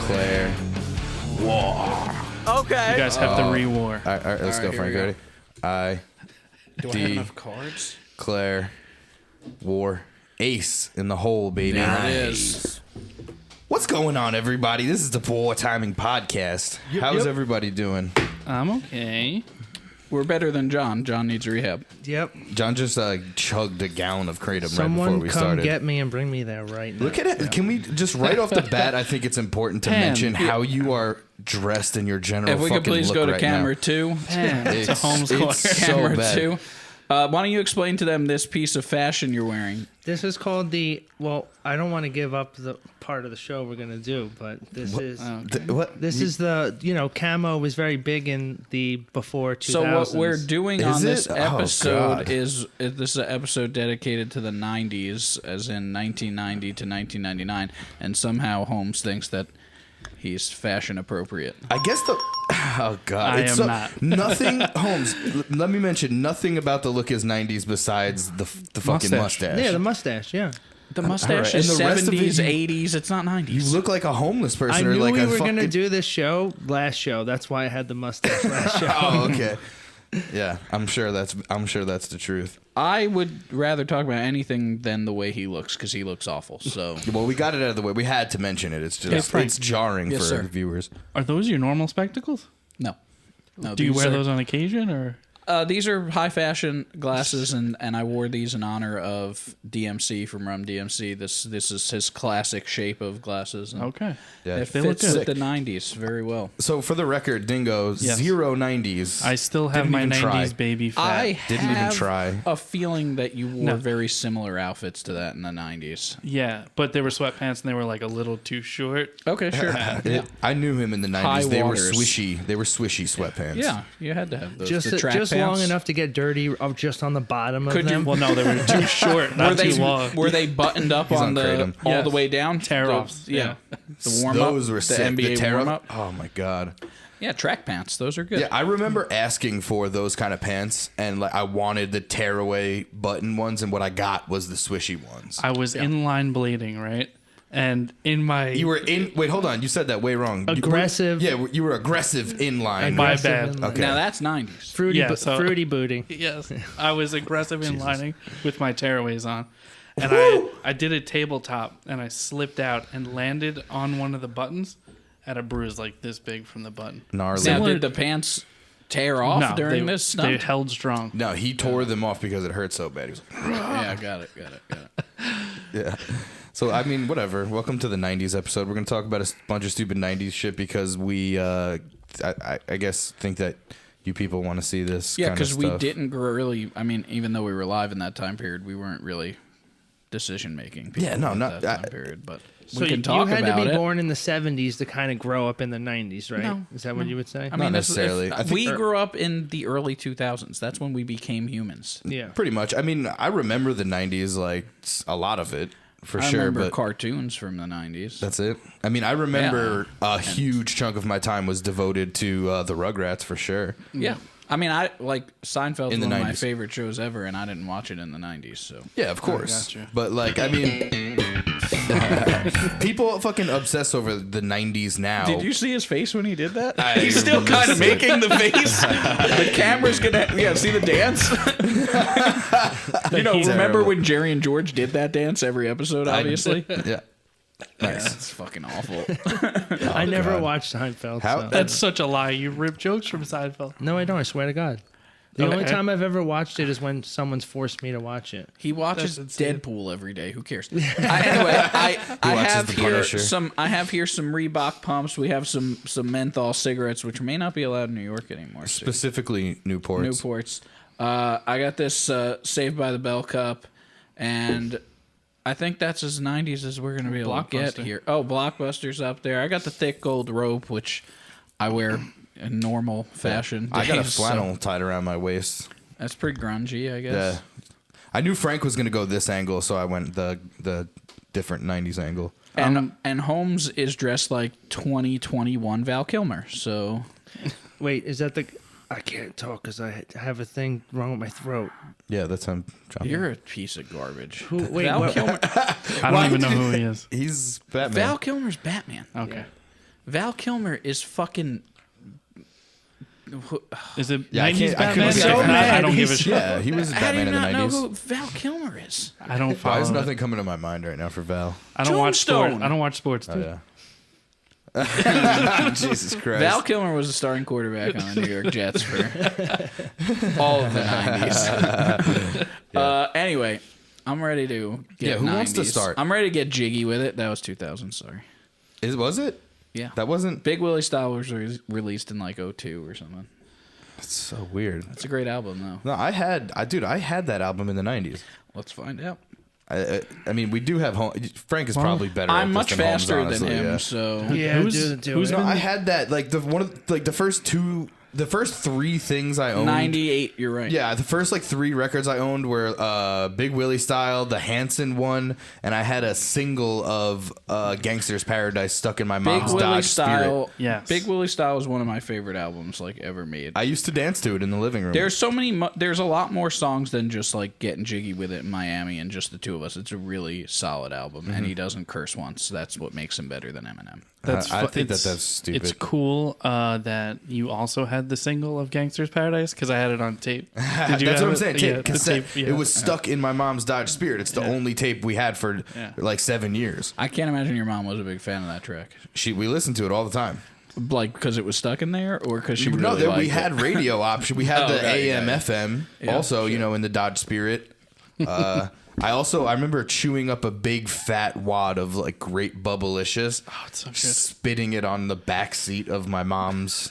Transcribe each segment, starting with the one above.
Claire. War. Okay. You guys have to re-war. All right, let's go, Frank. Ready? I, Do I have enough cards? Claire, War, Ace in the hole, baby. There it is. What's going on, everybody? This is the Poor Timing Podcast. How's everybody doing? I'm okay. We're better than John. John needs rehab. Yep. John just chugged a gallon of Kratom right Someone before we come started. get me and bring me there right now. Look at it. Can we just right off the bat? I think it's important to mention how you are dressed in your general. If we could please go to camera 2. It's a homeschooler. so Camera bad. 2. Why don't you explain to them this piece of fashion you're wearing? This is called the. Well, I don't want to give up the part of the show we're gonna do, but this is. What? This is the camo was very big in the before 2000s. So what we're doing Is on this it? Oh, episode God. is this is an episode dedicated to the 90s, as in 1990 to 1999, and somehow Holmes thinks that he's fashion appropriate. I guess the. Oh God! I am not. Nothing, Holmes. Let me mention nothing about the look is '90s besides the fucking mustache. Yeah, the mustache. Yeah. The mustache All right. is And the rest of 70s, it, 80s. It's not 90s. You look like a homeless person. I or knew like we a were fucking... gonna do this show last show. That's why I had the mustache last show. Oh, okay. Yeah, I'm sure that's the truth. I would rather talk about anything than the way he looks, because he looks awful. So, Well, we got it out of the way. We had to mention it. It's just Yeah, Frank. it's jarring Yes, for sir. viewers. Are those your normal spectacles? no. Do you wear those on occasion, or? These are high fashion glasses, and I wore these in honor of DMC from Rum DMC. This is his classic shape of glasses. And Okay. Yeah, it they look fits good. with the 90s very well. So for the record, Dingo, Yes. 0 90s. I still have Didn't my even 90s try. baby fat. I Didn't even have try. a feeling that you wore No. very similar outfits to that in the 90s. Yeah, but they were sweatpants and they were like a little too short. Okay, sure. I knew him in the 90s. High They waters. were swishy. They were swishy sweatpants. Yeah, you had to have those. just the track just pants. long enough to get dirty, just on the bottom of Could them. you- Well, no, they were too short, not too long. Were they buttoned up He's on on the Kratom. all Yes. the way down? Tear-offs, Yeah. yeah. The warm up. Those were the sick. NBA tear warm up. Oh my God. Yeah, track pants. Those are good. Yeah, I remember asking for those kind of pants, and like I wanted the tearaway button ones, and what I got was the swishy ones. I was inline blading, right? And in my... You were in. Wait, hold on. You said that way wrong. Aggressive. You were aggressive inline. My Aggressive bad. and- Okay. Now that's 90s. Fruity, Yeah, so- fruity booty. Yes, I was aggressive inlining with my tearaways on. And I did a tabletop, and I slipped out and landed on one of the buttons at a bruise like this big from the button. Gnarly. Now, Similar- did the pants tear off No, during they, this they stunt? held strong. No, he tore them off because it hurt so bad. He was like, Yeah, got it. yeah. So, I mean, whatever. Welcome to the 90s episode. We're going to talk about a bunch of stupid 90s shit because we, I guess, think that you people want to see this Yeah, kind of because we stuff. didn't really. I mean, even though we were live in that time period, we weren't really decision making. Yeah, no, at not- that time period. But So we can you talk had about to be it. born in the 70s to kind of grow up in the 90s, right? No, Is that what you would say? I Not mean, necessarily. I think- we grew up in the early 2000s. That's when we became humans. yeah. Pretty much. I mean, I remember the 90s, like, a lot of it, for I sure. remember But cartoons from the 90s. that's it. I mean, I remember a huge chunk of my time was devoted to the Rugrats, for sure. Yeah. I mean, I like Seinfeld's In the one of my 90s. favorite shows ever, and I didn't watch it in the 90s. So Yeah, of course. gotcha. But like, I mean, people fucking obsess over the 90s now. did you see his face when he did that? I He's still missed kind of it. making the face. The camera's gonna, see the dance. Remember Terrible. when Jerry and George did that dance every episode? Obviously, Yeah. Nice. that's fucking awful. I never God. watched Seinfeld. How- so- That's such a lie. You rip jokes from Seinfeld. No, I don't. I swear to God. The Okay. only time I've ever watched it is when someone's forced me to watch it. He watches That's insane. Deadpool every day. Who cares? I watches have The here Punisher. some. I have here some Reebok pumps. We have some menthol cigarettes, which may not be allowed in New York anymore. soon. Specifically, Newports. Newports. I got this Saved by the Bell cup, and I think that's as 90s as we're going to be able to get Blockbuster. here. Oh, Blockbuster's up there. I got the thick gold rope, which I wear in normal fashion. I got a days, so flannel tied around my waist. That's pretty grungy, I guess. Yeah. I knew Frank was going to go this angle, so I went the different 90s angle. And Holmes is dressed like 2021 Val Kilmer. So Wait, is that the... I can't talk because I have a thing wrong with my throat. Yeah, that's him. John. you're a piece of garbage. Who- wait, Val what- Kilmer. I don't even know who he is. He's Batman. Val Kilmer's Batman. Okay. Val Kilmer is fucking. Is it Yeah, I 90s can't- I Batman? couldn't say I that. don't give a shit. Yeah, he was How do you Batman in the not know 90s. who Val Kilmer is? I don't Why follow. is it. nothing coming to my mind right now for Val? I don't watch Tombstone. sports. I don't watch sports. Oh, Dude. yeah. Jesus Christ. Val Kilmer was the starting quarterback on the New York Jets for all of the 90s. Anyway, I'm ready to get Yeah, who 90s. wants to start? I'm ready to get jiggy with it. That was 2000, sorry. Was it? Yeah. That wasn't... Big Willie Style was released in like 02 or something. That's so weird. It's a great album, though. No, I had that album in the 90s. Let's find out. I mean, we do have Frank is probably better. I'm at much this than Holmes, faster honestly, than him, yeah. so Yeah, Who's No, I had that like the first three things I owned. 98. You're right. Yeah, the first like three records I owned were Big Willie Style, the Hanson one, and I had a single of Gangster's Paradise stuck in my Big mom's Willie Dodge Style. Spirit. Yes. Big Willie Style is one of my favorite albums like ever made. I used to dance to it in the living room. There's so many. There's a lot more songs than just like getting jiggy with it in Miami and just the two of us. It's a really solid album, and he doesn't curse once. That's what makes him better than Eminem. I think that's stupid. It's cool that you also had the single of Gangster's Paradise because I had it on tape. Did you That's have what I'm it? saying. Yeah, Tape, the cassette. tape, yeah. It was stuck in my mom's Dodge Spirit. It's the only tape we had for like 7 years. I can't imagine your mom was a big fan of that track. We listened to it all the time. Like because it was stuck in there, or because she really No, liked we it? had radio option. We had Oh, the got it, AM, got it. FM. Yeah, Also, sure. in the Dodge Spirit. I remember chewing up a big fat wad of like grape bubblicious, Oh, it's so good. spitting it on the back seat of my mom's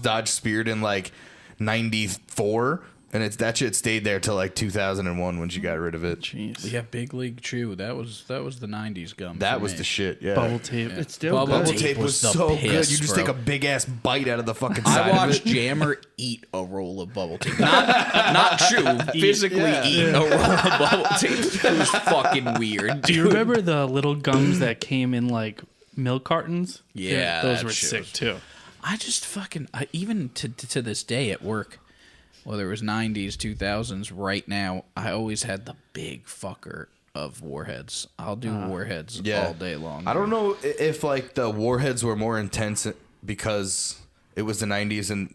Dodge Spirit in like '94, and that shit stayed there till like 2001 when she got rid of it. Jeez. Yeah, Big League Chew. That was the '90s gum. That for was me. the shit. Yeah, Bubble tape. It's still Bubble good. Bubble tape was the so good. piss, You just bro. take a big ass bite out of the fucking side I watched of it. Jammer eat a roll of bubble tape. Not chew, physically eat a roll of bubble tape. It was fucking weird. Do you remember the little gums that came in like milk cartons? Yeah, those that were shit sick was- too. I just fucking even to this day at work, whether it was 90s, 2000s, right now, I always had the big fucker of Warheads. I'll do Warheads all day long. I don't know if like the Warheads were more intense because it was the 90s and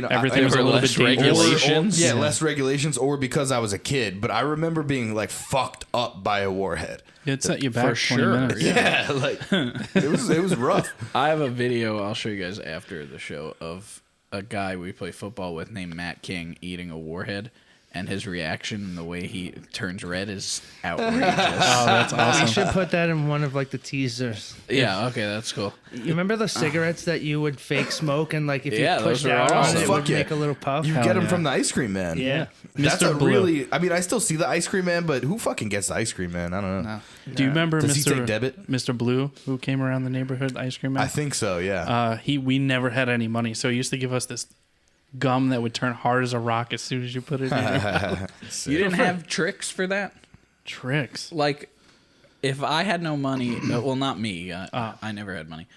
Everything was a little bit less dangerous. regulations. Yeah, less regulations, or because I was a kid. But I remember being like fucked up by a Warhead. It set you back For 20 sure. minutes. Yeah, like it was rough. I have a video I'll show you guys after the show of a guy we play football with named Matt King eating a Warhead, and his reaction and the way he turns red is outrageous. Oh, that's We awesome. should put that in one of like the teasers. Yeah, okay, that's cool. You remember the cigarettes that you would fake smoke and like if Yeah, you pushed those were out awesome. on it, it Fuck would yeah. make a little puff? You Hell get them yeah. from the Ice Cream Man. Yeah. That's Mr. a Blue. really. I mean, I still see the Ice Cream Man, but who fucking gets the Ice Cream Man? I don't know. No. Do you remember Does he take debit? Mr. Blue, who came around the neighborhood ice cream man? I think so. Yeah. We never had any money, so he used to give us this gum that would turn hard as a rock as soon as you put it in your You didn't have tricks for that? tricks. Like, if I had no money, well, not me. I never had money.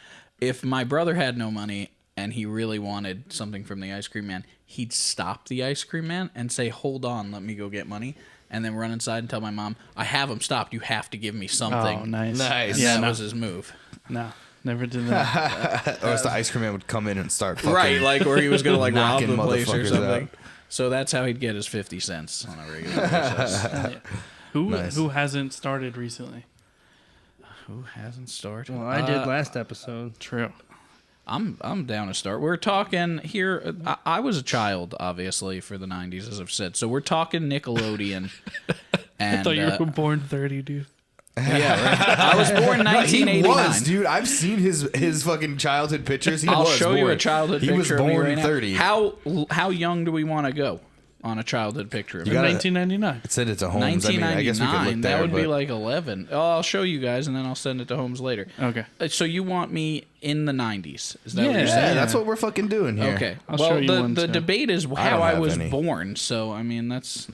If my brother had no money and he really wanted something from the ice cream man, he'd stop the ice cream man and say, "Hold on, let me go get money," and then run inside and tell my mom, "I have him stopped. You have to give me something." Oh, nice. Nice. And Yeah, that no. was his move. No, never did that. Or else the Ice Cream Man would come in and start fucking. Right, like, or he was gonna like rob knocking the place or motherfuckers something. out. So that's how he'd get his 50 cents on a regular basis. Nice. Who hasn't started recently? Who hasn't started? Well, I did last episode. True. I'm down to start. We're talking here. I was a child, obviously, for the 90s, as I've said. So we're talking Nickelodeon. And, I thought you were born 30, dude. yeah, right. I was born He 1989. was, dude. I've seen his fucking childhood pictures. He I'll was show you born. a childhood He picture was of me born right now. 30. How young do we want to go on a childhood picture of You me? gotta- 1999. Send it to Holmes. I mean, I guess we could 1999. look there. That would be but- like 11. Oh, I'll show you guys, and then I'll send it to Holmes later. Okay. So you want me in the 90s? Is that what Yeah. you're Yeah, saying? that's what we're fucking doing here. Okay. I'll well, show you one, the too. debate is don't how I have was any. born. So I mean, let's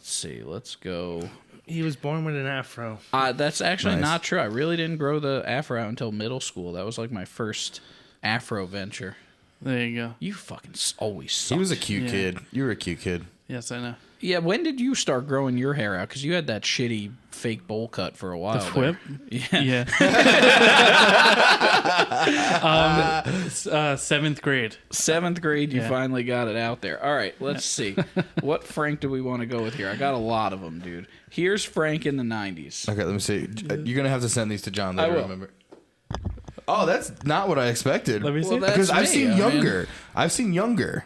see. Let's go. He was born with an afro. That's actually Nice. not true. I really didn't grow the afro out until middle school. That was like my first afro venture. There you go. You fucking always sucked. He was a cute Yeah. kid. You were a cute kid. Yes, I know. Yeah, when did you start growing your hair out? Because you had that shitty fake bowl cut for a while. The whip? Yeah. 7th grade. 7th grade, you Yeah. finally got it out there. All right, let's see. What Frank do we want to go with here? I got a lot of them, dude. Here's Frank in the 90s. Okay, let me see. You're gonna have to send these to John I later. will. Remember? Oh, that's not what I expected. Let me see. Well, that's Because I've me, seen I mean- younger. I've seen younger.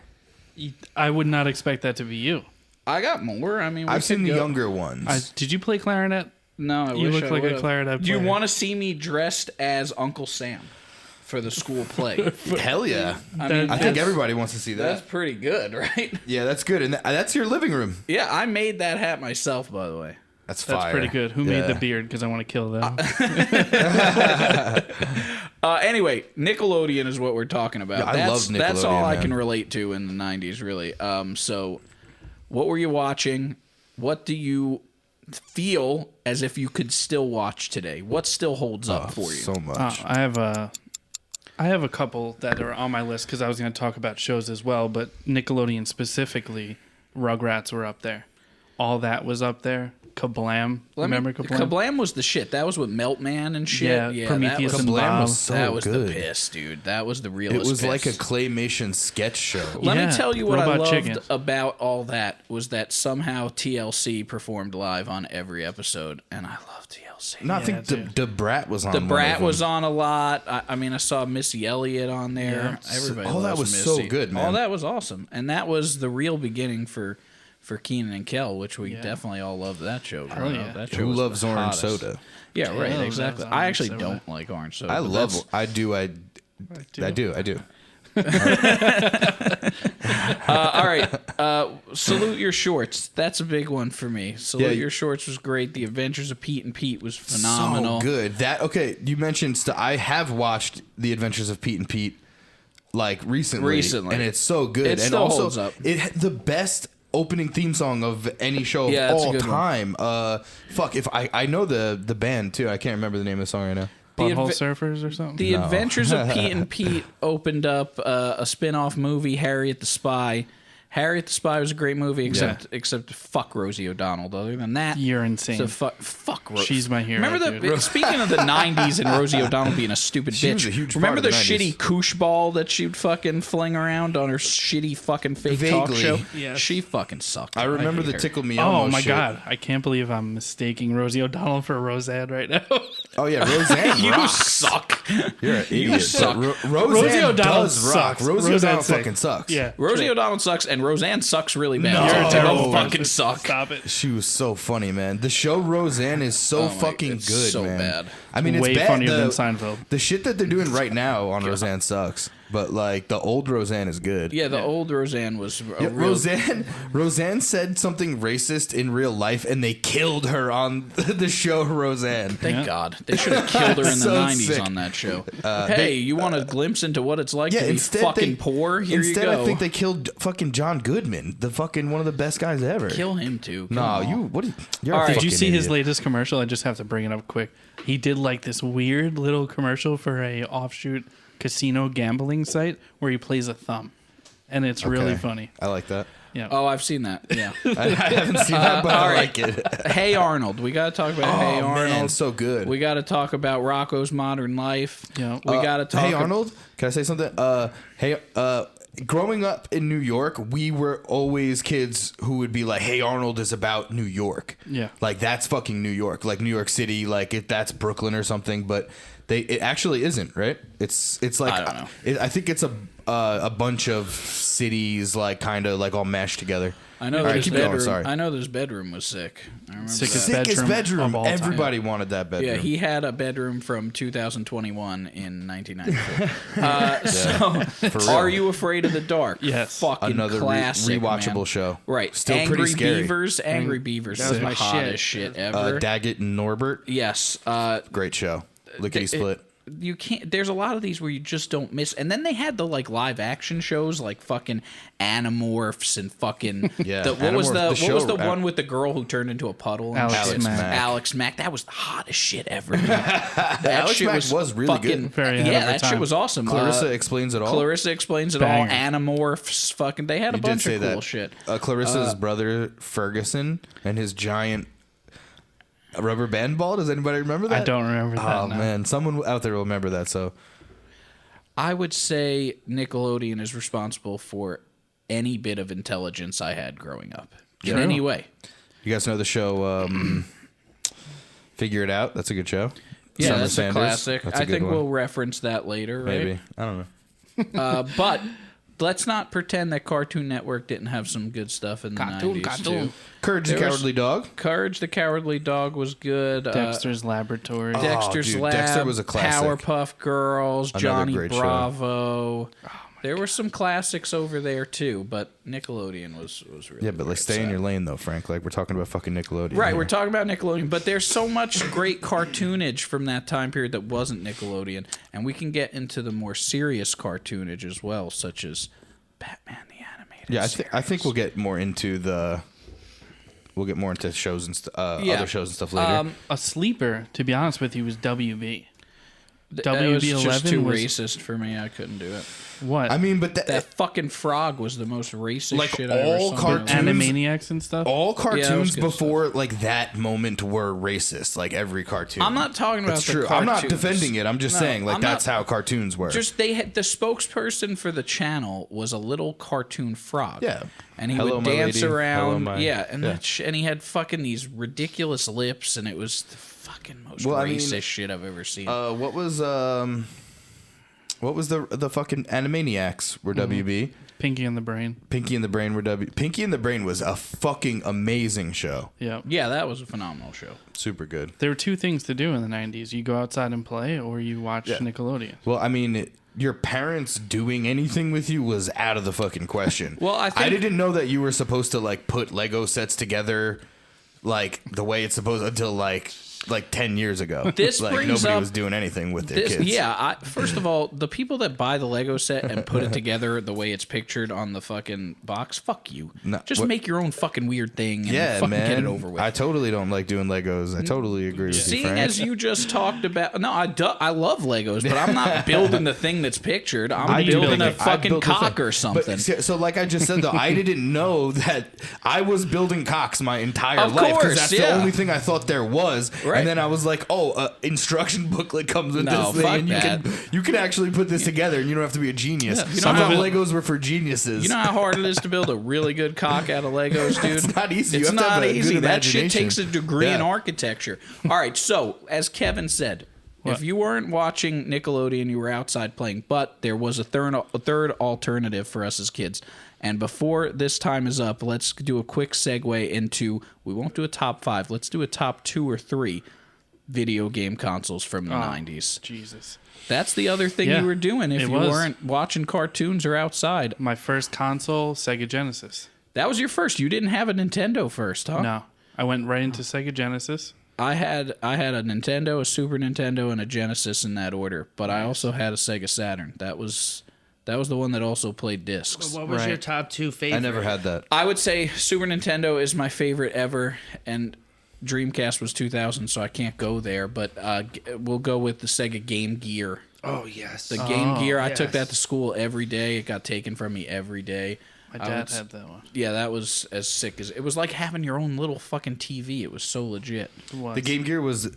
I would not expect that to be you. I got more. I mean, we I've seen could the go- younger ones. Did you play clarinet? No, I You wish look I like a would've. clarinet Do you player. want to see me dressed as Uncle Sam for the school play? Hell yeah! I mean, I think everybody wants to see that's that. pretty good, right? Yeah, that's good, and that's your living room. Yeah, I made that hat myself, by the way. That's That's fire. pretty good. Who Yeah. made the beard? Because I want to kill them. Anyway, Nickelodeon is what we're talking about. Yeah, I love That's all Nickelodeon, I man. can relate to in the 90s, really. So, what were you watching? What do you feel as if you could still watch today? What still holds up for you? So much. I have a couple that are on my list because I was going to talk about shows as well, but Nickelodeon specifically, Rugrats were up there. All That was up there. Kablam. Remember Kablam? Kablam was the shit. That was with Meltman and shit. Yeah, Prometheus that was, and Kablam Bob. was so that was good. the piss, dude. That was the realest It was piss. like a claymation sketch show. Let Yeah, me tell you what I Robot loved Chicken. about All That was that somehow TLC performed live on every episode, and I love TLC. No, I Yeah, think dude. the Brat was on. The one Brat of was them. on a lot. I mean, I saw Missy Elliott on there. Yeah. Everybody All That loves was so Missy. good, man. All That was awesome, and that was the real beginning for Keenan and Kel, which we definitely all loved that show. growing yeah. up. That show Who was loves the orange hottest. soda? Yeah, right. Yeah, Exactly. that's I orange actually soda. don't like orange soda. I but love. that's- I do. I do. all right. Salute Your Shorts. That's a big one for me. Salute Yeah. Your Shorts was great. The Adventures of Pete and Pete was phenomenal. So good. That okay. You mentioned. I have watched The Adventures of Pete and Pete like recently, and it's so good. It and still also, holds up. it had the best opening theme song of any show Yeah, of that's a all good one. time. Fuck if I know the band too. I can't remember the name of the song right now. Butthole adve- Surfers or something? The Adventures of Pete and Pete opened up a spin-off movie, Harriet the Spy. Harriet the Spy was a great movie, except fuck Rosie O'Donnell. Other than that, You're insane. So fuck Rosie. She's my hero, Remember dude. Speaking of the '90s and Rosie O'Donnell being a stupid She bitch. was a huge part remember of the the 90s. shitty koosh ball that she'd fucking fling around on her shitty fucking fake talk Vaguely. show? Yes. She fucking sucked. I remember hate the her. Tickle Me Elmo Oh my shit. god! I can't believe I'm mistaking Rosie O'Donnell for Roseanne right now. Oh yeah, Roseanne You rocks. suck. You're an idiot. suck. Roseanne Rosie O'Donnell does rock. sucks. Rosie Roseanne's O'Donnell sick. fucking sucks. Yeah, Rosie true. O'Donnell sucks, and Roseanne sucks really bad. No. too. You're They terrible. both fucking suck. Stop it. She was so funny, man. The show Roseanne is so Oh my- fucking it's good, so man. bad. I mean, it's Way bad. funnier than Seinfeld. The shit that they're doing right now on Roseanne sucks, but like the old Roseanne is good. Yeah, the old Roseanne was a Yeah, real. Roseanne said something racist in real life, and they killed her on the show Roseanne. Thank God. They should have killed her in the So 90s sick. on that show. Hey, you want a glimpse into what it's like to be instead fucking they, poor? Here instead you go. I think they killed fucking John Goodman, the fucking one of the best guys ever. Kill him too. Kill No, them you all. what? You're All a right. Did you fucking see his idiot. latest commercial? I just have to bring it up quick. He did like this weird little commercial for a offshoot casino gambling site where he plays a thumb, and it's really Okay. funny. I like that. Yeah. Oh, I've seen that. Yeah. I haven't seen that, but all I right. like it. Hey Arnold. We got to talk about Hey Oh Arnold. man, so good. We got to talk about Rocco's Modern Life. Yeah. We got to talk. Hey Arnold, can I say something? Growing up in New York, we were always kids who would be like, "Hey Arnold is about New York." Yeah. like that's fucking New York, like New York City, like if that's Brooklyn or something. But it actually isn't, right? It's like I don't know. I think it's a bunch of cities, like kind of like all mashed together. I know All right, this keep bedroom. going. Sorry. I know this bedroom was sick. I remember Sickest that. Sickest bedroom. of all time. Everybody wanted that bedroom. Yeah, he had a bedroom from 2021 in 1994. So, for real. Are You Afraid of the Dark? Yes. Fucking Another classic, rewatchable man. show. Right. Still Angry pretty scary. Beavers. Angry Beavers That is was the my hottest shit. shit ever. Daggett and Norbert. Yes. Great show. Lickety split. you can't. There's a lot of these where you just don't miss. And then they had the like live action shows, like fucking Animorphs and fucking. Yeah. What was Animorphs, the what was the one with the girl who turned into a puddle? And Alex shit? Mack. Alex Mack. That was the hottest shit ever. That Alex shit Mack was really fucking, good. Very ahead yeah, of her that shit time. was awesome. Clarissa Explains It All. Clarissa Explains It Banger. All. Animorphs. Fucking. They had a You did bunch say of cool that. shit. Clarissa's brother Ferguson and his giant rubber band ball. Does anybody remember that? I don't remember that. Oh no. man, someone out there will remember that. So I would say Nickelodeon is responsible for any bit of intelligence I had growing up. In True. any way. you guys know the show Figure It Out? That's a good show. Yeah, Summer that's Sanders. a classic. That's a I good think one. we'll reference that later, right? Maybe. I don't know. But let's not pretend that Cartoon Network didn't have some good stuff in the 90s, too. Courage the There was- Cowardly Dog. Courage the Cowardly Dog was good. Dexter's Laboratory. Dexter's dude, Lab, Dexter was a classic. Powerpuff Girls, Another Johnny great show. Bravo. There were some classics over there too, but Nickelodeon was really Yeah, but like great, stay in so. your lane though, Frank. Like we're talking about fucking Nickelodeon. Right, here. we're talking about Nickelodeon, but there's so much great cartoonage from that time period that wasn't Nickelodeon, and we can get into the more serious cartoonage as well, such as Batman the Animated Yeah, Series. I think we'll get more into shows and other shows and stuff later. A sleeper, to be honest with you, was WB. That was just WB11 too was racist for me. I couldn't do it. what? I mean, but That fucking frog was the most racist Like shit I ever all saw. cartoons- Animaniacs and stuff. all that was cartoons good before like that moment were racist. Like every cartoon. I'm not talking about That's the true. I'm not cartoons. defending it. I'm just No, saying like I'm that's not- how cartoons were. Just they had the spokesperson for the channel was a little cartoon frog. Yeah. And he Hello, would my dance lady. around. Hello, my- yeah, and yeah. and he had fucking these ridiculous lips, and it was the fucking most Well, I mean, racist shit I've ever seen. what was the fucking Animaniacs were WB? Pinky and the Brain. Pinky and the Brain were W. Pinky and the Brain was a fucking amazing show. Yeah. yeah, that was a phenomenal show. Super good. There were two things to do in the 90s. You go outside and play, or you watch Yeah. Nickelodeon. Well, I mean, your parents doing anything with you was out of the fucking question. Well, I think- didn't know that you were supposed to like put Lego sets together like the way it's supposed until like 10 years ago. This like brings nobody up- was doing anything with their kids. Yeah, first of all, the people that buy the Lego set and put it together the way it's pictured on the fucking box, fuck you. No, Just what- make your own fucking weird thing and Yeah, fucking man. get it over with. I totally don't like doing Legos. I totally agree with you, Seeing Frank. as you just talked about, no, I love Legos, but I'm not building the thing that's pictured. I'm building a fucking cock or something. But, so like I just said though, I didn't know that I was building cocks my entire Of life course, that's yeah. the only thing I thought there was. Right. And then I was like, instruction booklet comes with No, this thing, fuck and you can actually put this together, and you don't have to be a genius. you Some know of how- Legos were for geniuses. You know how hard it is to build a really good cock out of Legos, dude? It's not easy. You It's have to have not a good easy. That shit imagination. takes a degree in Yeah. architecture. All right, so as Kevin said, if you weren't watching Nickelodeon, you were outside playing. But there was a third alternative for us as kids. And before this time is up, let's do a quick segue into. We won't do a top 5. Let's do a top 2 or 3 video game consoles from the 90s. Jesus. That's the other thing Yeah, you were doing if it you was. weren't watching cartoons or outside. My first console, Sega Genesis. That was your first. You didn't have a Nintendo first, huh? No. I went right into Sega Genesis. I had a Nintendo, a Super Nintendo, and a Genesis in that order. But I also had a Sega Saturn. That was the one that also played discs. What was your Right. top 2 favorite? I never had that. I would say Super Nintendo is my favorite ever, and Dreamcast was 2000, so I can't go there. But we'll go with the Sega Game Gear. Oh yes. The Game Gear, I yes. took that to school every day. It got taken from me every day. My I dad would- had that one. Yeah, that was as sick as it was like having your own little fucking TV. It was so legit. It was. The Game Gear was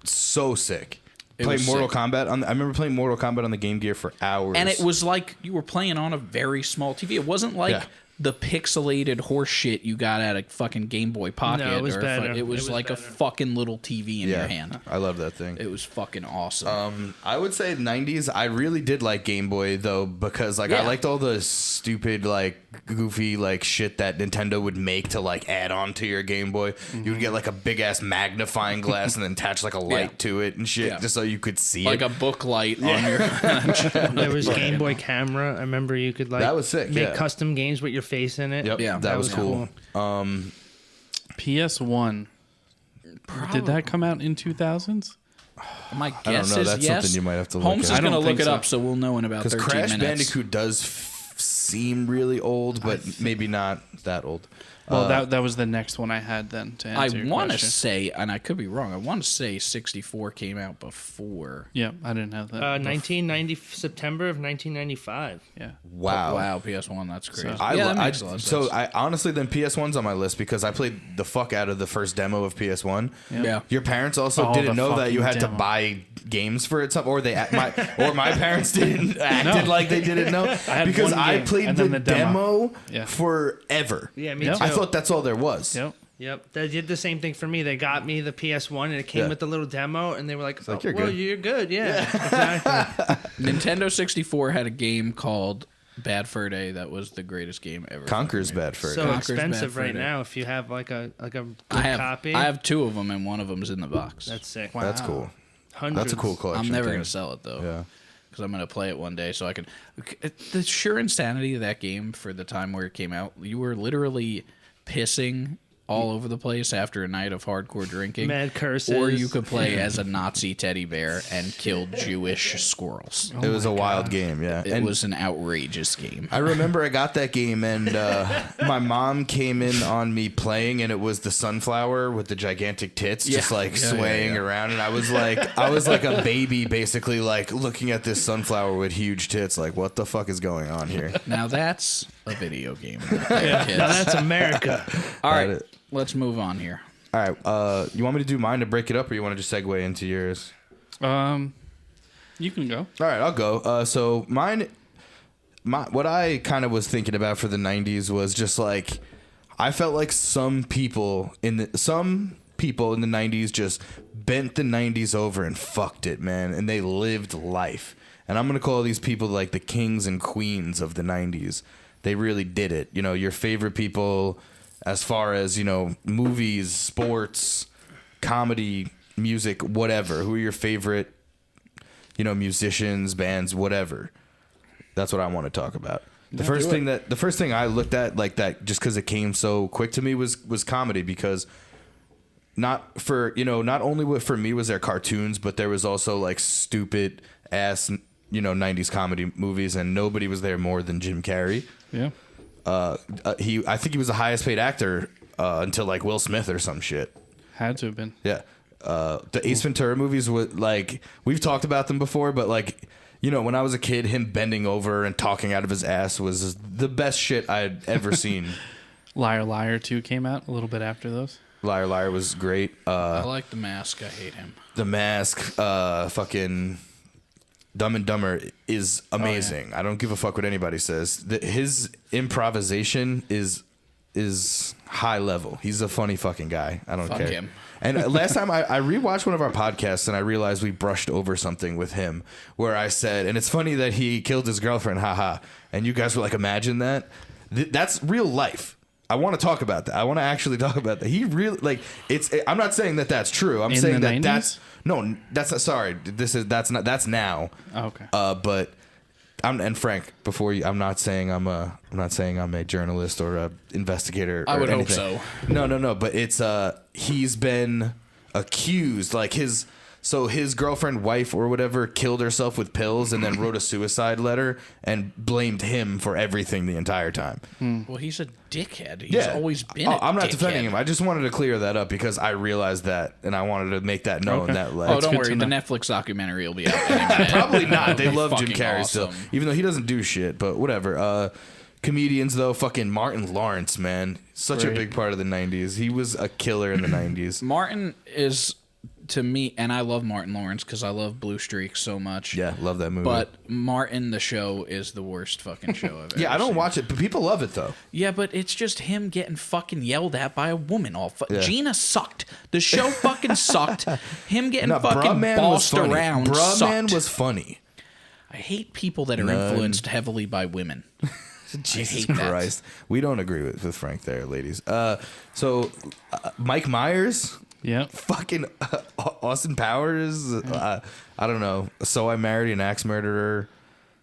so sick. It Playing was Mortal sick. Kombat I remember playing Mortal Kombat on the Game Gear for hours. And it was like you were playing on a very small TV. It wasn't like Yeah. the pixelated horse shit you got at a fucking Game Boy Pocket. No, it was or better. It was like a fucking little TV in your hand. I love that thing. It was fucking awesome. I would say 90s. I really did like Game Boy though, because like Yeah. I liked all the stupid like goofy like shit that Nintendo would make to like add on to your Game Boy. You would get like a big ass magnifying glass and then attach like a light to it and shit, Yeah. just so you could see like it. a book light on your. There was Game Boy camera. I remember you could like That was sick, make yeah. custom games with your face in it. Yep, Yeah, that was cool. PS1. Did that come out in 2000s? My I don't guess know. is That's yes. something you might have to look Holmes at. is I going to don't look think it so. up, so we'll know in about 13 Because Crash minutes. Bandicoot does seem really old, but maybe not that old. Well, that was the next one I had then to I answer your want to question. say, and I could be wrong, I want to say 64 came out before. Yeah, I didn't have that. 1990 September of 1995. Yeah. Wow. Wow, PS1, that's crazy. So- Yeah, that makes a lot of sense. I honestly, then PS1's on my list because I played the fuck out of the first demo of PS1. Yeah. Your parents also Oh, didn't the know that you had fucking to demo. buy games for it, or my parents didn't acted like they didn't know had because one I game played and the then the demo. demo Yeah. forever. Yeah, me Yep. too. I thought that's all there was. Yep. Yep, they did the same thing for me. They got me the PS1, and it came Yeah. with the little demo, and they were like, like, you're well, good." you're good. Yeah, exactly. Nintendo 64 had a game called Bad Fur Day that was the greatest game ever. Conker's Bad Fur So Day. Conker's expensive Bad right Fur Day. now if you have like a good I have copy. I have two of them, and one of them's in the box. That's sick. That's cool. Hundreds. That's a cool collection. I'm never thing. going to sell it, though. Yeah. Because I'm going to play it one day so I can. The sheer insanity of that game for the time where it came out, you were literally pissing all over the place after a night of hardcore drinking. Mad curses. Or you could play as a Nazi teddy bear and kill Jewish squirrels. It was a wild game, yeah. It was an outrageous game. I remember I got that game and my mom came in on me playing and it was the sunflower with the gigantic tits just Yeah. like Yeah, swaying yeah. around and I was like a baby basically like looking at this sunflower with huge tits like what the fuck is going on here? Now that's a video game. Now that's America. All right, Got it. let's move on here. All right, you want me to do mine to break it up or you want to just segue into yours? You can go. All right, I'll go. So what I kind of was thinking about for the 90s was just like I felt like some people in the 90s just bent the 90s over and fucked it, man, and they lived life. And I'm going to call these people like the kings and queens of the 90s. They really did it. You know, your favorite people as far as, you know, movies, sports, comedy, music, whatever. Who are your favorite, you know, musicians, bands, whatever. That's what I want to talk about. The first thing I looked at like that just because it came so quick to me was comedy because not only for me was there cartoons, but there was also like stupid ass, you know, 90s comedy movies and nobody was there more than Jim Carrey. Yeah. I think he was the highest paid actor until like Will Smith or some shit. Had to have been. Yeah. The Ace Ventura movies were like we've talked about them before, but like you know when I was a kid, him bending over and talking out of his ass was the best shit I'd ever seen. Liar Liar 2 came out a little bit after those. Liar Liar was great. I like The Mask. I hate him. The Mask, fucking Dumb and Dumber is amazing. I don't give a fuck what anybody says. His improvisation is high level. He's a funny fucking guy. I don't Fuck care. him. And last time I rewatched one of our podcasts and I realized we brushed over something with him where I said, and it's funny that he killed his girlfriend, haha. And you guys were like, imagine that. That's real life. I want to talk about that. I want to actually talk about that. He really like it's. I'm not saying that that's true. I'm In saying the that 90s? that's not. Sorry, that's now. Oh, okay. But and Frank, before you, I'm not saying I'm a journalist or a investigator. I or would hope anything. so. No. But it's he's been accused like his girlfriend, wife, or whatever killed herself with pills and then wrote a suicide letter and blamed him for everything the entire time. Well, he's a dickhead. He's always been a I'm not dickhead. defending him. I just wanted to clear that up because I realized that and I wanted to make that known Okay. that like Oh, don't good worry. to The know. Netflix documentary will be out any minute. probably not. They It'll be love Jim fucking Carrey still, awesome. even though he doesn't do shit. But whatever. Comedians though, fucking Martin Lawrence, man, such a Right. big part of the '90s. He was a killer in the '90s. Martin is, to me, and I love Martin Lawrence because I love Blue Streak so much. Yeah, love that movie. But Martin, the show, is the worst fucking show I've ever yeah, I don't seen. watch it, but people love it though. Yeah, but it's just him getting fucking yelled at by a woman. Yeah. Gina sucked. The show fucking sucked. Him getting No, fucking Bruh Man was bossed funny. around Bruh sucked. Man was funny. I hate people that are influenced heavily by women. Jesus hate that. Christ, we don't agree with Frank there, ladies. So Mike Myers. Yeah. Fucking Austin Powers. I don't know. So I Married an Axe Murderer.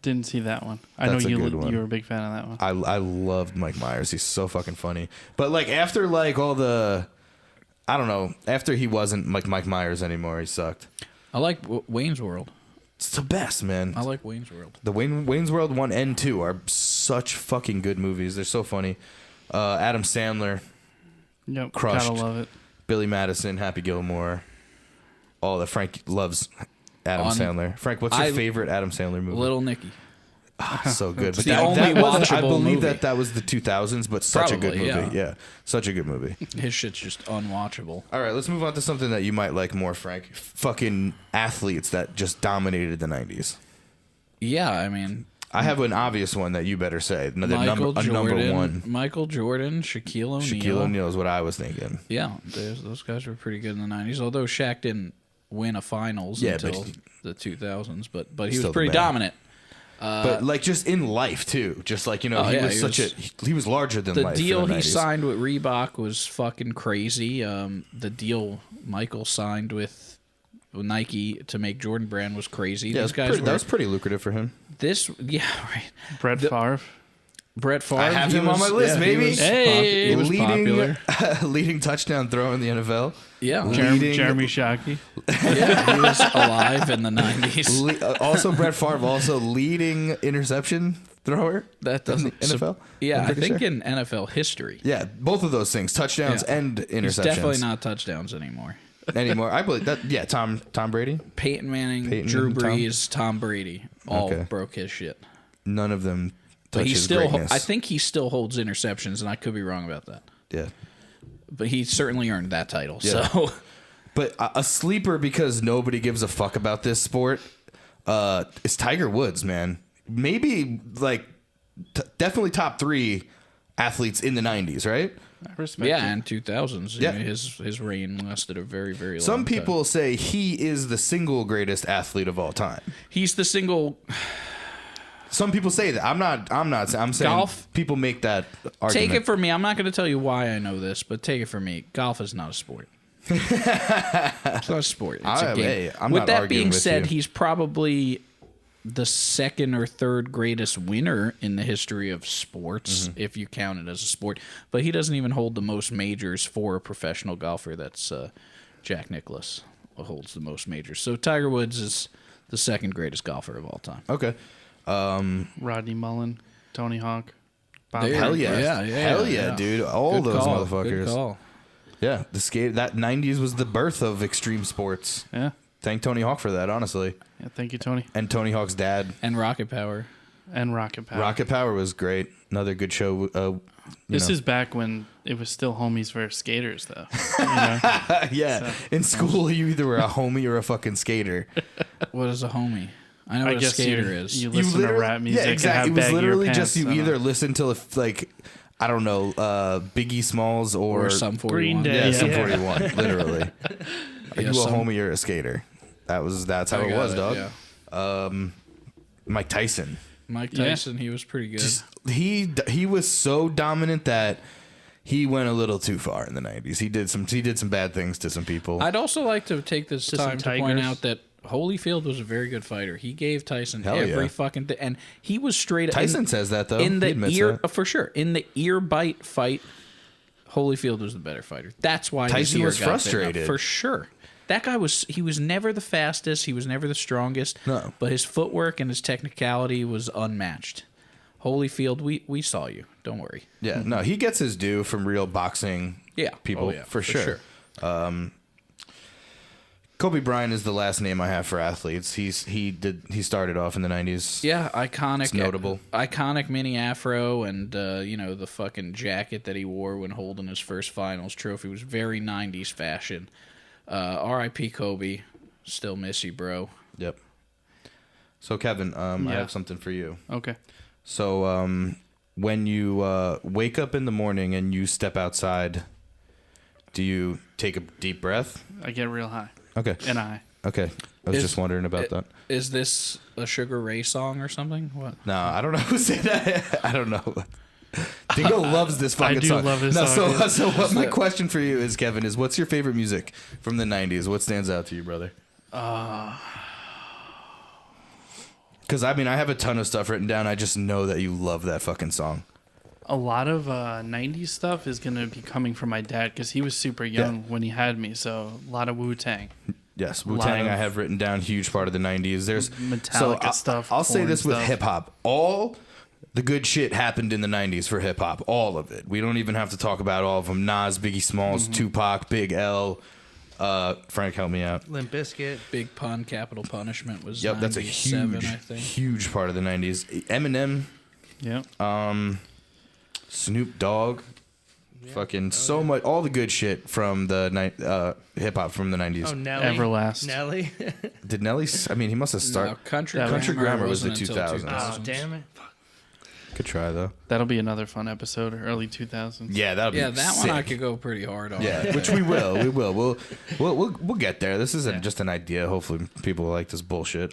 Didn't see that one. I That's know a you good one. you were a big fan of that one. I loved Mike Myers. He's so fucking funny. But like after like all the, I don't know, after he wasn't like Mike Myers anymore, he sucked. I like Wayne's World. It's the best, man. I like Wayne's World. The Wayne's World 1 and 2 are such fucking good movies. They're so funny. Adam Sandler, Yep, Crushed. gotta love it. Billy Madison, Happy Gilmore. All that. Frank loves Adam Sandler. Frank, what's your favorite Adam Sandler movie? Little Nicky. So good. But the only I watchable believe movie. that was the 2000s, but such a good Probably, movie. yeah. Yeah, such a good movie. His shit's just unwatchable. All right, let's move on to something that you might like more, Frank. Fucking athletes that just dominated the 90s. Yeah, I mean, I have an obvious one that you better say. Number one. Michael Jordan, Shaquille O'Neal. Shaquille O'Neal is what I was thinking. Yeah, those guys were pretty good in the 90s, although Shaq didn't win a finals until the 2000s, but he was pretty dominant. But like just in life too, just like he was larger than life. The deal in the he 90s. signed with Reebok was fucking crazy. The deal Michael signed with Nike to make Jordan Brand was crazy. Yeah, that was pretty lucrative for him. Right. Brett Favre. Brett Favre. I have him on my list, baby. He was popular. Leading touchdown throw in the NFL. Yeah. Jeremy Shockey. Yeah, he was alive in the 90s. Also, Brett Favre, also leading interception thrower. That doesn't NFL. Yeah, I think sure. in NFL history. Yeah, both of those things, touchdowns and interceptions. It's definitely not touchdowns anymore. I believe that. Yeah, Tom Brady, Peyton Manning, Drew Brees, Tom Brady, all broke his shit. None of them. But he still, greatness. I think he still holds interceptions, and I could be wrong about that. Yeah. But he certainly earned that title. Yeah. So, but a sleeper because nobody gives a fuck about this sport is Tiger Woods, man. Maybe like definitely top 3 athletes in the 90s, right? I respect it. and 2000s. Yeah. His reign lasted a very, very long Some time. people say he is the single greatest athlete of all time. He's the single. Some people say that. I'm not. I'm saying Golf? people make that argument. Take it from me. I'm not going to tell you why I know this, but take it from me. Golf is not a sport. It's not a sport. It's a game. Hey, I'm with not that arguing being with said, you. he's probably the second or third greatest winner in the history of sports, if you count it as a sport. But he doesn't even hold the most majors for a professional golfer. That's Jack Nicklaus holds the most majors. So Tiger Woods is the second greatest golfer of all time. Okay. Rodney Mullen, Tony Hawk. Bob There- Hell yeah. Hell yeah, dude. All Good those call. motherfuckers. Good call. Yeah, that 90s was the birth of extreme sports. Yeah. Thank Tony Hawk for that, honestly. Yeah. Thank you, Tony. And Tony Hawk's dad. And Rocket Power. And Rocket Power. Rocket Power was great. Another good show. This is back when it was still homies versus skaters, though. You know? yeah. In school, you either were a homie or a fucking skater. What is a homie? I know I what a guess skater is. You listen to rap music. Yeah, exactly. And It have was baggier literally pants just you than either listen to like I don't know, Biggie Smalls or Sum 41. Green Day. Yeah, Yeah. Sum 41. Literally. Are you a some- homie or a skater? That's how I it got was, it, dog. yeah. Mike Tyson. Mike Tyson, he was pretty good. He was so dominant that he went a little too far in the 90s. He did some bad things to some people. I'd also like to take this To some time to point tigers. out that Holyfield was a very good fighter. He gave Tyson Hell every yeah. fucking thing, and he was straight up. Tyson says that though. in He the admits ear that. for sure. In the ear bite fight, Holyfield was the better fighter. That's why his Tyson ear was got bitten up, frustrated. for sure. That guy was never the fastest. He was never the strongest. No. But his footwork and his technicality was unmatched. Holyfield, we saw you. Don't worry. Yeah, no, he gets his due from real boxing Yeah. people Oh, yeah, for sure. Kobe Bryant is the last name I have for athletes. He started off in the 90s. Yeah, iconic. It's notable. Iconic mini afro and, the fucking jacket that he wore when holding his first finals trophy was very 90s fashion. R.I.P. Kobe. Still miss you, bro. Yep. So, Kevin, I have something for you. Okay. So, when you wake up in the morning and you step outside, do you take a deep breath? I get real high. Okay. And I. Okay. I was just wondering about that. Is this a Sugar Ray song or something? What? No, I don't know who said that. I don't know. Dingo loves this fucking I do song. love this No, song. So what my question for you is, Kevin, is what's your favorite music from the 90s? What stands out to you, brother? Because, I have a ton of stuff written down. I just know that you love that fucking song. A lot of 90s stuff is going to be coming from my dad because he was super young when he had me. So a lot of Wu-Tang. Yes, lot Wu-Tang of I have written down, huge part of the 90s. There's Metallica stuff, I'll say Korn this with stuff. hip-hop. All the good shit happened in the 90s for hip-hop. All of it. We don't even have to talk about all of them. Nas, Biggie Smalls, Tupac, Big L. Frank, help me out. Limp Bizkit. Big Pun, Capital Punishment was Yep, that's a 97, huge, I think. huge part of the 90s. Eminem, Yeah. Snoop Dogg, fucking so much, all the good shit from the hip hop from the 90s. Oh, Nelly. Everlast. Nelly. Did Nelly? I mean, he must have No, started. Country Grammar was the wasn't until 2000s. Oh, damn it. Could try though. That'll be another fun episode, early 2000s. Yeah, that'll be. Yeah, that sick. one I could go pretty hard on. Yeah, which we will. We will. We'll get there. This isn't just an idea. Hopefully, people like this bullshit.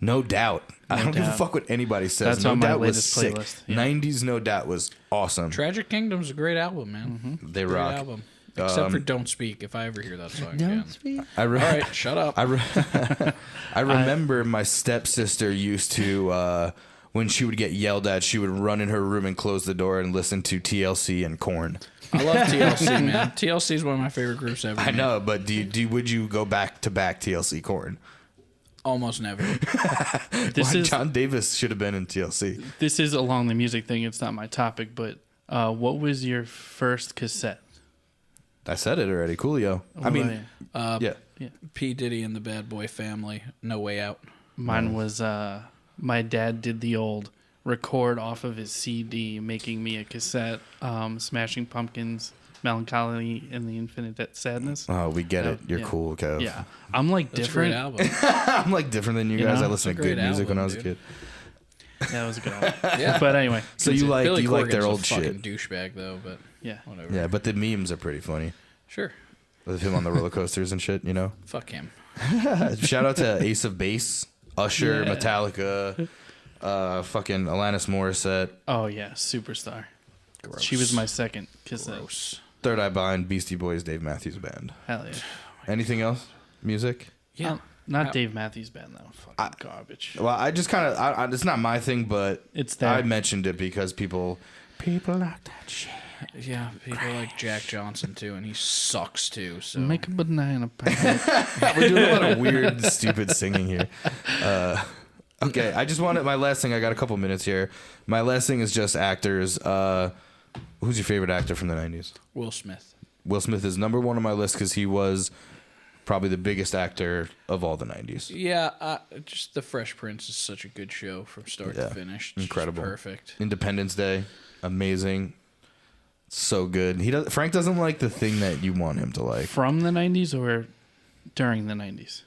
No Doubt. I don't give a Doubt. fuck what anybody says. That's No on my Doubt was latest sick. playlist, yeah. 90s No Doubt was awesome. Tragic Kingdom's a great album, man. They Great rock. album. Except for Don't Speak, if I ever hear that song again. Don't speak. I All right, shut up. I remember my stepsister used to, when she would get yelled at, she would run in her room and close the door and listen to TLC and Korn. I love TLC, man. TLC is one of my favorite groups ever. I man. know, but would you go back to back TLC Korn? Almost never. John Davis should have been in TLC. This is along the music thing. It's not my topic, but what was your first cassette? I said it already. Coolio. I mean, yeah. P. Diddy and the Bad Boy Family. No Way Out. Mine was my dad did the old record off of his CD, making me a cassette, Smashing Pumpkins, Melancholy and the Infinite Sadness. Oh, we get it. You're yeah. cool, Kev. Yeah, I'm like That's different. a great album. I'm like different than you You guys. know? I listened to It's a good great music when I album, was a dude. Yeah, kid. that was a good album. Yeah. But anyway, So you like Billy their Corgan's old a fucking shit. douchebag, though, but yeah. whatever. Yeah, but the memes are pretty funny. Sure. With him on the roller coasters and shit, you know? Fuck him. Shout out to Ace of Base, Usher, Yeah. Metallica, fucking Alanis Morissette, Oh yeah, superstar. Gross. She was my second cassette. Gross. Third Eye Blind, Beastie Boys, Dave Matthews Band. Hell yeah. Anything else? Music? Yeah. Not Dave Matthews Band though. Fucking garbage. Well, I just kind of, it's not my thing, but It's there. I mentioned it because people like that shit. Yeah, people like Jack Johnson, too, and he sucks, too. So Make a banana pancake. We're doing a lot of weird, stupid singing here. Okay, I just wanted my last thing. I got a couple minutes here. My last thing is just actors. Who's your favorite actor from the 90s? Will Smith. Will Smith is number one on my list because he was probably the biggest actor of all the 90s. Yeah, just The Fresh Prince is such a good show from start Yeah, to finish. It's just incredible. perfect. Independence Day, amazing. So good. Frank doesn't like the thing that you want him to like. From the 90s or during the 90s?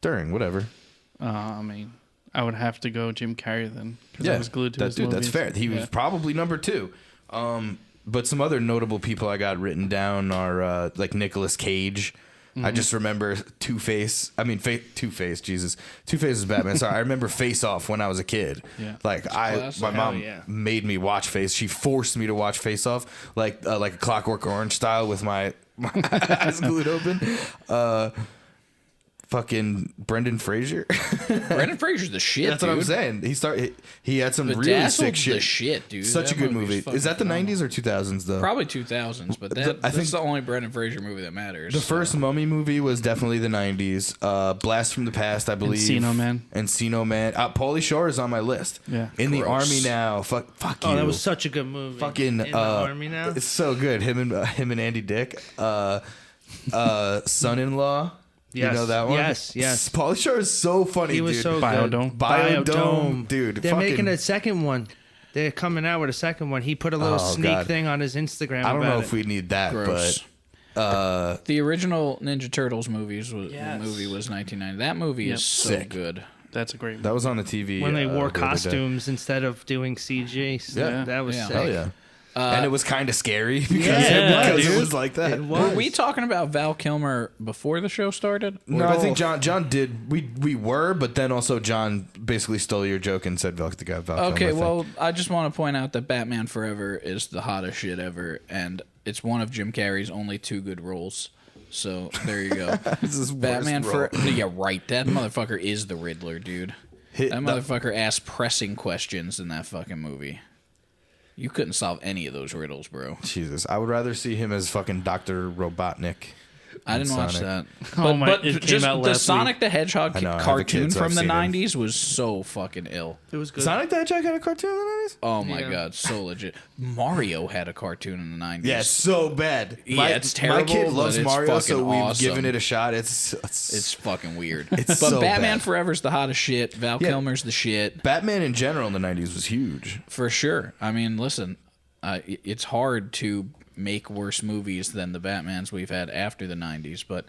During, whatever. I mean, I would have to go Jim Carrey then. Because I was glued to his dude, movies. that's fair. He was probably number two. But some other notable people I got written down are like Nicolas Cage. I just remember Two-Face. I mean, Two-Face, Jesus. Two-Face is Batman. Sorry, I remember Face Off when I was a kid. Yeah. Like, classic. my mom yeah. made me watch Face. She forced me to watch Face Off, like a Clockwork Orange style with my eyes glued open. Fucking Brendan Fraser. Brendan Fraser's the shit, That's dude. what I'm saying. He had some really Bedazzled's sick shit. the shit, dude. Such That a good movie's movie. Is that the fucking 90s or 2000s though? Probably 2000s, but I that's think the only Brendan Fraser movie that matters. The first Mummy movie was definitely the 90s. Blast from the Past, I believe. Encino Man. Encino Man. Pauly Shore is on my list. Yeah. In the Gross. Army Now. Fuck you. Oh, that was such a good movie. fucking In the Army now. It's so good. Him and Andy Dick. Son-in-law. Yes. You know that one? Yes. Pauly Shore is so funny, He was dude. so Biodome. good. Biodome, dude. They're making a second one. They're coming out with a second one. He put a little Oh, sneak God. thing on his Instagram. I don't about know it. if we need that, Gross. but The original Ninja Turtles movie was Yes. 1990. That movie Yep. is so Sick. good. That's a great that was on the TV. when they wore the other day. costumes instead of doing CG. So Yeah. that was Yeah. sick. Hell yeah. and it was kind of scary because, Yeah, because it dude. was like that. It was. Were we talking about Val Kilmer before the show started? No, Or- I think John did. We were, but then also John basically stole your joke and said Val Okay, Kilmer thing. well, I just want to point out that Batman Forever is the hottest shit ever, and it's one of Jim Carrey's only two good roles. So there you go. This is Batman worst role. Yeah, right. That motherfucker is the Riddler, dude. Hit That the- motherfucker asked pressing questions in that fucking movie. You couldn't solve any of those riddles, bro. Jesus, I would rather see him as fucking Dr. Robotnik. I didn't watch Sonic. that. Oh my- But it came just out the last Sonic the Hedgehog I know, I have a cartoon kid, so from I've the seen it. 90s was so fucking ill. It was good. Sonic the Hedgehog had a cartoon in the 90s? Oh my Yeah. god, so legit. Mario had a cartoon in the 90s. Yeah, it's so bad. Yeah, it's terrible, My kid but loves it's Mario, so fucking we've awesome. given it a shot. It's fucking weird. It's but so Batman bad. Forever's the hottest shit. Val Yeah. Kilmer's the shit. Batman in general in the 90s was huge. For sure. I mean, listen, it's hard to make worse movies than the Batmans we've had after the 90s, but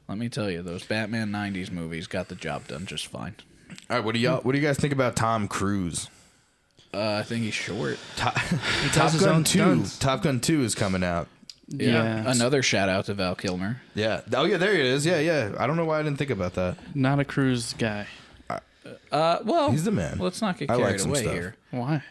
let me tell you, those Batman 90s movies got the job done just fine. All right, what do you guys think about Tom Cruise? I think he's short. Top his Gun own 2. stunts. Top Gun 2 is coming out. Yeah. Another shout out to Val Kilmer. Yeah. Oh yeah, there it is. Yeah. I don't know why I didn't think about that. Not a Cruise guy. Well, He's the man. Let's not get I like carried some away stuff. here. Why?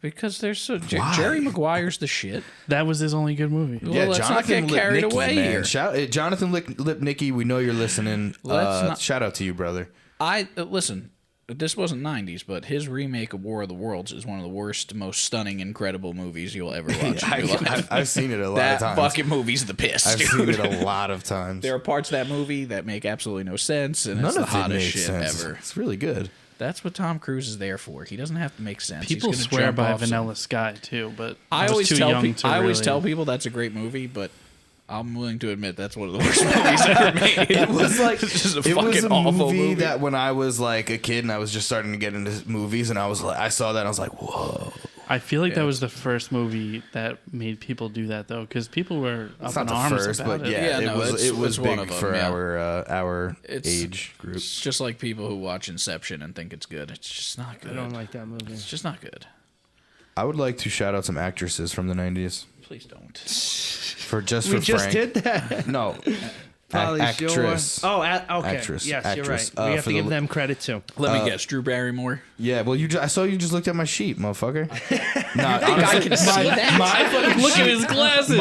Because there's Why? Jerry Maguire's the shit. That was his only good movie. Well, let's not get carried away here. Jonathan Lipnicki, we know you're listening. Let's not- Shout out to you, brother. Listen. This wasn't 90s, but his remake of War of the Worlds is one of the worst, most stunning, incredible movies you'll ever watch in your life. I've seen it a lot That of times. fucking movie's the piss, I've dude. seen it a lot of times. There are parts of that movie that make absolutely no sense, and None it's the of it hottest makes shit sense. ever. It's really good. That's what Tom Cruise is there for. He doesn't have to make sense. People He's gonna swear jump by off some- Vanilla Sky too, but I was always too tell young to I always really- tell people that's a great movie, but I'm willing to admit that's one of the worst movies ever made. It was like it's just a it fucking was a awful movie that when I was like a kid and I was just starting to get into movies and I saw that and I was like, whoa. I feel like that was the first movie that made people do that though, because people were It's up not in the arms first, about but it. yeah, Yeah, no, it was it's one big of them, for yeah. our It's- age group. It's just like people who watch Inception and think it's good. It's just not I good. don't like that movie. It's just not good. I would like to shout out some actresses from the 90s Please don't. for We Frank. just did that. No. Polly actress. Shore. Oh, okay. Actress. Yes, you're Actress. right. We have for to give the- them credit too. Let me guess. Drew Barrymore. Yeah, well, I saw you just looked at my sheet, motherfucker. No, I can see that. My fucking Look sheet, at his glasses.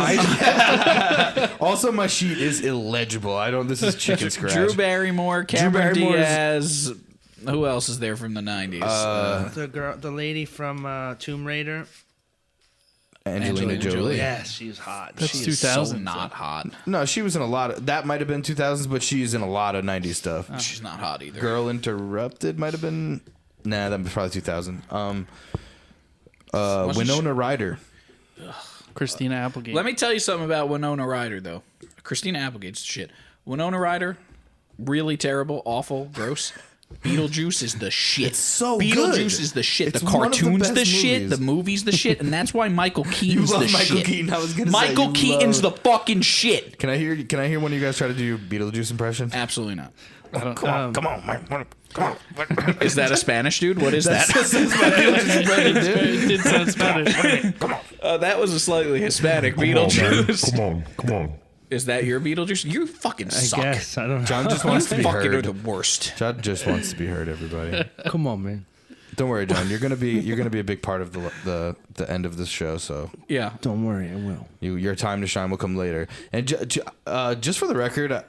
also, my sheet is illegible. This is chicken scratch. Drew Barrymore, Cameron Barrymore's- Diaz. Who else is there from the 90s? The lady from Tomb Raider. Angelina Jolie. Yes, she's hot. That's She is so 2000s, not hot. No, she was in a lot of. That might have been 2000s, but she's in a lot of 90s stuff. She's not hot either. Girl Interrupted might have been. Nah, that was probably 2000. Winona Ryder. Christina Applegate. Let me tell you something about Winona Ryder, though. Christina Applegate's shit. Winona Ryder, really terrible, awful, gross. Beetlejuice is the shit. It's so Beetlejuice good. is the shit. It's the one of the cartoon's the, best shit. movies. The movie's the shit, and that's why Michael You Keaton's love the Michael shit. Keaton. I was gonna say Michael you Keaton's love- the fucking shit. Can I hear one of you guys try to do your Beetlejuice impression? Absolutely not. Come on, Mike. Come on. Is that a Spanish dude? What is that? it did sound Spanish. That was a slightly Hispanic Beetlejuice. Come on. Is that your Beetlejuice? You fucking I suck. guess. I don't know. John just wants to be Fucking are heard. the worst. John just wants to be heard. Everybody, Come on, man. don't worry, John. You're gonna be a big part of the end of this show. So Yeah. Don't worry, I will. your time to shine will come later. And just for the record,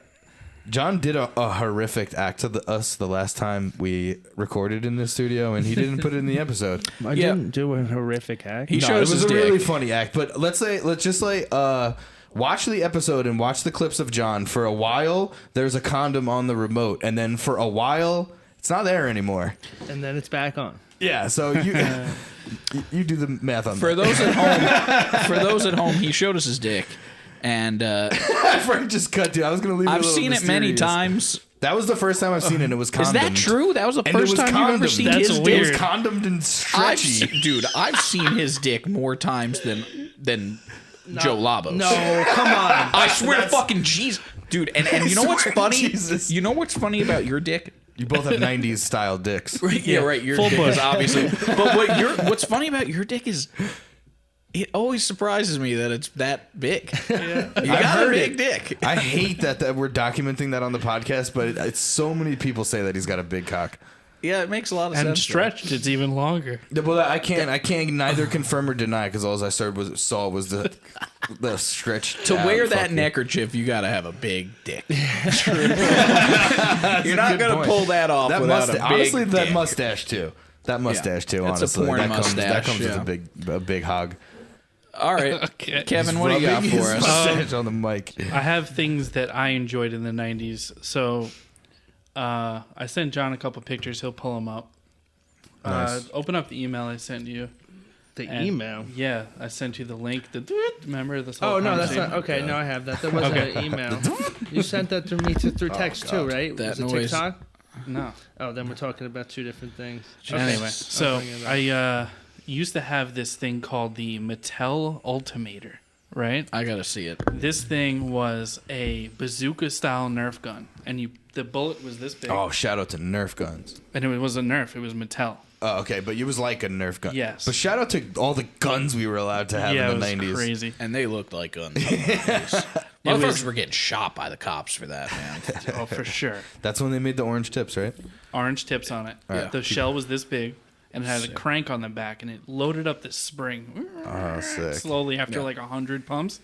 John did a horrific act to us the last time we recorded in this studio, and he didn't put it in the episode. I Yeah. didn't do a horrific act. He No, shows it was his a really dick. funny act. But let's just watch the episode and watch the clips of John. For a while, there's a condom on the remote, and then for a while, it's not there anymore. And then it's back on. Yeah, so you do the math on For that. those at home, he showed us his dick, and Frank just cut to. I was gonna leave. I've seen it many times. That was the first time I've seen it. And it was condomed. Is that true? That was the And it first was time you've ever condomed. seen That's his weird. It dick. was condomed and stretchy. Dude, I've seen his dick more times than Joe Labos. No, come on. I swear to fucking Jesus, dude. And you know what's swear to funny? Jesus. You know what's funny about your dick? You both have 90s style dicks. Yeah, right. Your Full dick bush. is obviously. But what's funny about your dick is, it always surprises me that it's that big. Yeah. You got a heard big it. dick. I hate that we're documenting that on the podcast, but it's so many people say that he's got a big cock. Yeah, it makes a lot of sense. And though. stretched, it's even longer. Well, I can't neither confirm or deny because all I saw was the stretch. To wear that fucking- neckerchief, you gotta have a big dick. You're not gonna point. pull that off That without a big honestly, that dick. mustache too. That mustache too. That's a Honestly, porn that comes mustache, with yeah. a big hog. All right, Okay. Kevin, what do you got Rubbing for his us? mustache on the mic. I have things that I enjoyed in the 90s. So I sent John a couple pictures. He'll pull them up. Nice. Open up the email I sent you. The And- email. Yeah, I sent you the link. Remember this? Oh whole no, that's conversation? not okay. No, I have that. There was an email. You sent that to me through text too, right? That was it noise. TikTok? No. Oh, then we're talking about two different things. Anyway, so bring it up. I used to have this thing called the Mattel Ultimator, right? I gotta see it. This thing was a bazooka-style Nerf gun, and the bullet was this big, Oh, shout out to Nerf guns. and it was a Nerf. It was Mattel. Oh, okay, but it was like a Nerf gun. Yes. But shout out to all the guns we were allowed to have Yeah, in it the was 90s. crazy. And they looked like guns. Motherfuckers were getting shot by the cops for that, man. Oh, for sure. That's when they made the orange tips, right? Orange tips on it. right. The shell was this big, and it had a crank on the back, and it loaded up this spring Oh, sick. slowly after like 100 pumps.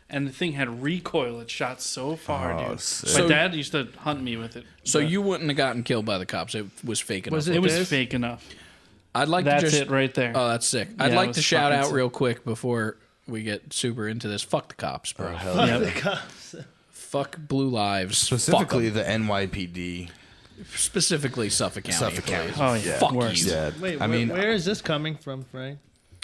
And the thing had recoil. It shot so far, Oh, dude. sick. My dad used to hunt me with it. So but you wouldn't have gotten killed by the cops. It was fake enough. Was it was this? fake enough. I'd like That's to just. it right there. Oh, that's sick. Yeah, I'd it like was to shout fucking out sick. real quick before we get super into this. Fuck the cops, bro. Yep. Fuck blue lives. Specifically Fuck 'em. the NYPD. Specifically Suffolk County. Suffolk employees. County. Oh yeah. Fuck worse. you. Yeah. Wait, I mean, where is this coming from, Frank?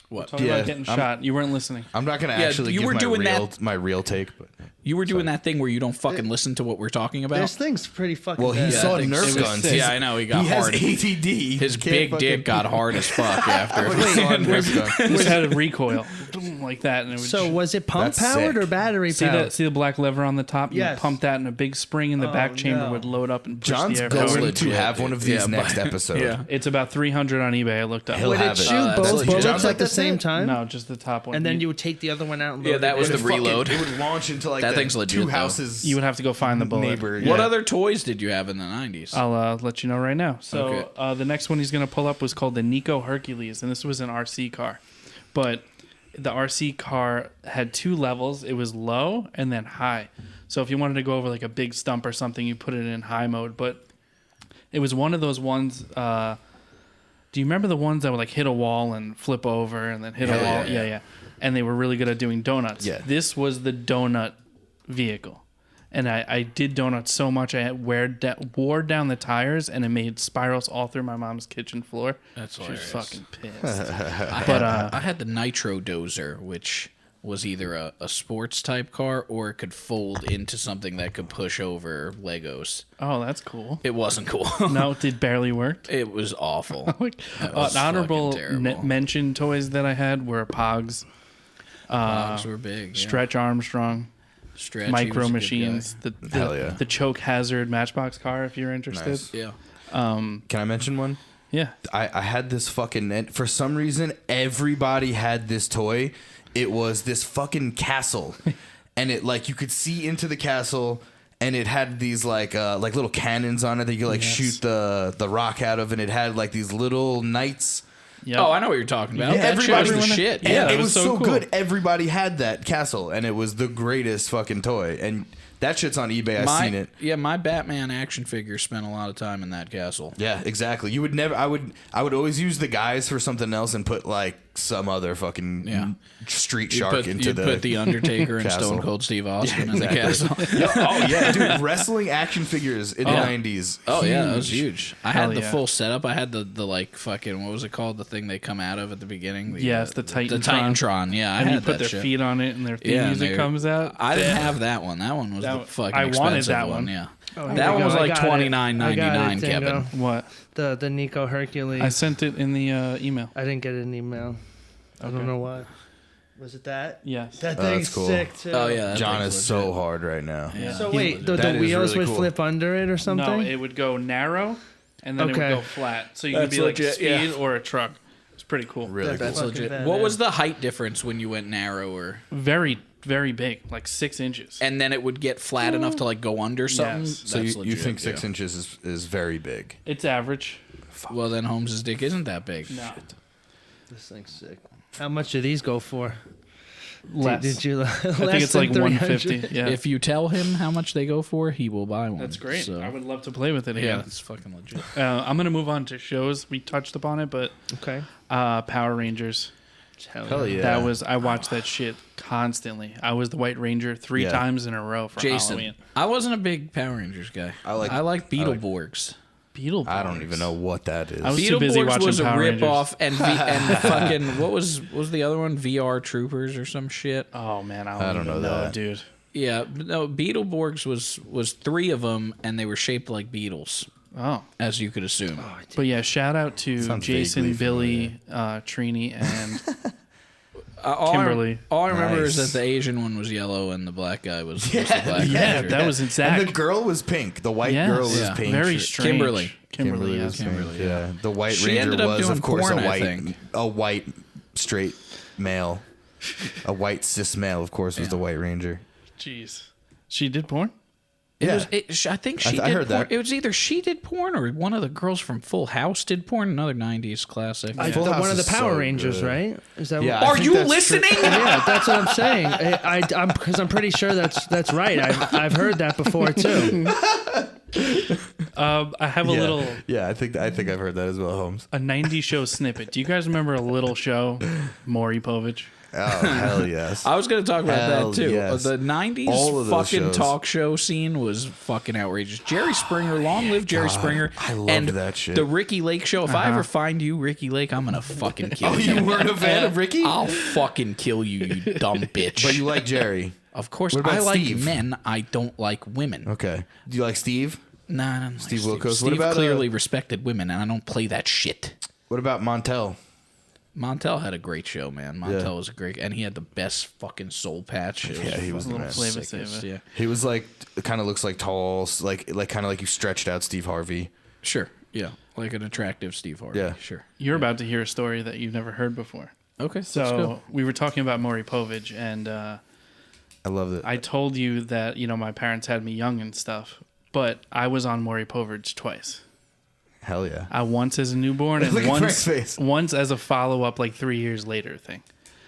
What? Talking Yeah, about getting I'm- shot. You weren't listening. I'm not going to Yeah, actually you give were my doing real, that- my real take, but You were doing that thing where you don't fucking listen to what we're talking about. This thing's pretty fucking. well, he bad. saw I think Nerf it was guns. sick. Yeah, I know, he got has hard. ADD. His He can't big fucking- dick got hard as fuck after. He saw a Nerf gun. It just had a recoil boom, like that, and it was. So was it pump That's powered sick. or battery see powered? that? See the black lever on the top? You Yes. pump that, and a big spring in the back chamber no. would load up and push John's the air. going forward. to legit, have one of dude. these Yeah, next but- episode. yeah. It's about 300 on eBay. I looked up. He'll Would have it it. shoot that's both legit. bullets John's at like the that same thing? time? No, just the top one. And then you would take the other one out and load Yeah, that it was in. the Fucking- reload. It would launch into like That the thing's legit, two though. houses. You would have to go find the bullet. neighbor. What yeah. other toys did you have in the 90s? I'll let you know right now. So Okay. the next one he's going to pull up was called the Nico Hercules, and this was an RC car. But the RC car had two levels. It was low and then high. So if you wanted to go over like a big stump or something, you put it in high mode. But it was one of those ones. Do you remember the ones that would like hit a wall and flip over and then hit a Yeah, wall? yeah, Yeah. And they were really good at doing donuts. Yeah. This was the donut vehicle. And I did donuts so much I had wore down the tires, and it made spirals all through my mom's kitchen floor. That's She was hilarious. fucking pissed. I had the Nitro Dozer, which was either a sports type car or it could fold into something that could push over Legos. Oh, that's cool. It wasn't cool. No, it barely worked. It was awful. Like, That was honorable fucking terrible. mention toys that I had were Pogs, Pogs were big. Yeah. Stretch Armstrong, Stretchy Micro was a good Machines, Hell yeah. the Choke Hazard Matchbox car. If you're interested, Nice. guy. Yeah. Can I mention one? yeah. I had this fucking, and for some reason, everybody had this toy. It was this fucking castle, and it like you could see into the castle, and it had these like little cannons on it that you could like Yes. shoot the rock out of, and it had like these little knights. Yep. Oh, I know what you're talking about. Yeah, That shit was the everybody- shit. And Yeah, it it was was so so cool. good. Everybody had that castle, and it was the greatest fucking toy. And that shit's on eBay. I've seen it. Yeah, my Batman action figure spent a lot of time in that castle. Yeah, exactly. You would never. I would always use the guys for something else and put like some other fucking Yeah. street You shark put, into you put the Undertaker and castle. Stone Cold Steve Austin Yeah, in the castle. Oh yeah, dude! Wrestling action figures in the '90s. Oh yeah, that was huge. I Hell had the yeah. full setup. I had the like fucking what was it called? The thing they come out of at the beginning. Yes, the The Titantron. Titantron. Yeah, I And had you put that their shit. feet on it, and their theme Yeah, and music they- comes out. I didn't have that one. That one was That the one- fucking I wanted expensive that one. one. Yeah, Oh, here that we one go. was I like got it. $29.99. Dingo. Kevin. What? The Nico Hercules. I sent it in the email. I didn't get an email. I Okay. don't know why. Was it that? Yes. That Oh, thing's that's cool. sick too. Oh yeah, that John thing's is legit. so hard right now. Yeah. So He wait, was the That is wheels really would cool. flip under it or something? No, it would go narrow, and then it Okay. would go flat. So you could That's be like legit, speed yeah. or a truck. It's pretty cool. Really cool. That's Fucking legit. badass. What was the height difference when you went narrower? Very, very big, like 6 inches. And then it would get flat enough to like go under something. Yes. So That's you legit, think 6 yeah. inches is very big? It's average. Well, then Holmes's dick isn't that big. No, This thing's sick. How much do these go for? less. Did you? I think it's like 150. Yeah, If you tell him how much they go for, he will buy one. that's great. So, I would love to play with it yeah, again. that's fucking legit. I'm gonna move on to shows. We touched upon it, but Okay. Power Rangers. Hell yeah. I watched that shit constantly. I was the White Ranger 3 times in a row for Jason, Halloween. I wasn't a big Power Rangers guy. I like Beetleborgs. Beetleborgs. I don't even know what that is. I was too busy Beetleborgs watching was a Power rip Rangers. off, and fucking what was the other one? VR Troopers or some shit. Oh man, I don't know that. dude. Yeah, no, Beetleborgs was 3 of them, and they were shaped like beetles, Oh, as you could assume. but yeah, shout out to Sounds Jason, vaguely Billy, Trini, and All Kimberly. All I remember is Nice. that the Asian one was yellow and the black guy was the black yeah, Ranger. that was Zach. And the girl was pink. The white Yes. girl was Yeah. pink. Very strange. Kimberly. Kimberly, was yes. pink. Yeah. The White She Ranger ended up was, doing of course, porn, I think. a white straight male. A white cis male, of course, was the White Ranger. Jeez, she did porn. I think she I did heard porn. that. It was either she did porn or one of the girls from Full House did porn. Another 90s classic. Full House One of the is Power so Rangers, good. right? Is that Yeah, what? I Are think you that's true. listening? Yeah, that's what I'm saying. I'm because I'm pretty sure that's right. I've heard that before too. I have a Yeah. little Yeah, I think I've heard that as well, Holmes. a 90s show snippet. Do you guys remember a little show, Maury Povich? Oh, hell yes. I was going to talk about Hell that too. yes. The 90s All of those fucking shows. talk show scene was fucking outrageous. Jerry Springer, long live Jerry Springer. I loved and that shit. The Ricky Lake show. If I ever find you, Ricky Lake, I'm going to fucking kill Oh, you. you weren't a fan of Ricky? I'll fucking kill you, you dumb bitch. But you like Jerry. Of course, What about I like Steve? men. I don't like women. Okay. Do you like Steve? Nah, I don't like Steve Wilkos. What Steve about, clearly respected women, and I don't play that shit. What about Montel? Montel had a great show, man. Montel was a great, and he had the best fucking soul patch. It Yeah, he was A little the best. flavor sickest, saver. yeah. He was like, kind of looks like tall, like kind of like you stretched out Steve Harvey. Sure, yeah, like an attractive Steve Harvey. Yeah. Sure. You're about to hear a story that you've never heard before. Okay, So we were talking about Maury Povich, and I love it. I told you that my parents had me young and stuff, but I was on Maury Povich twice. Hell yeah. Once as a newborn and Look at Frank's face. once as a follow up, like 3 years later thing.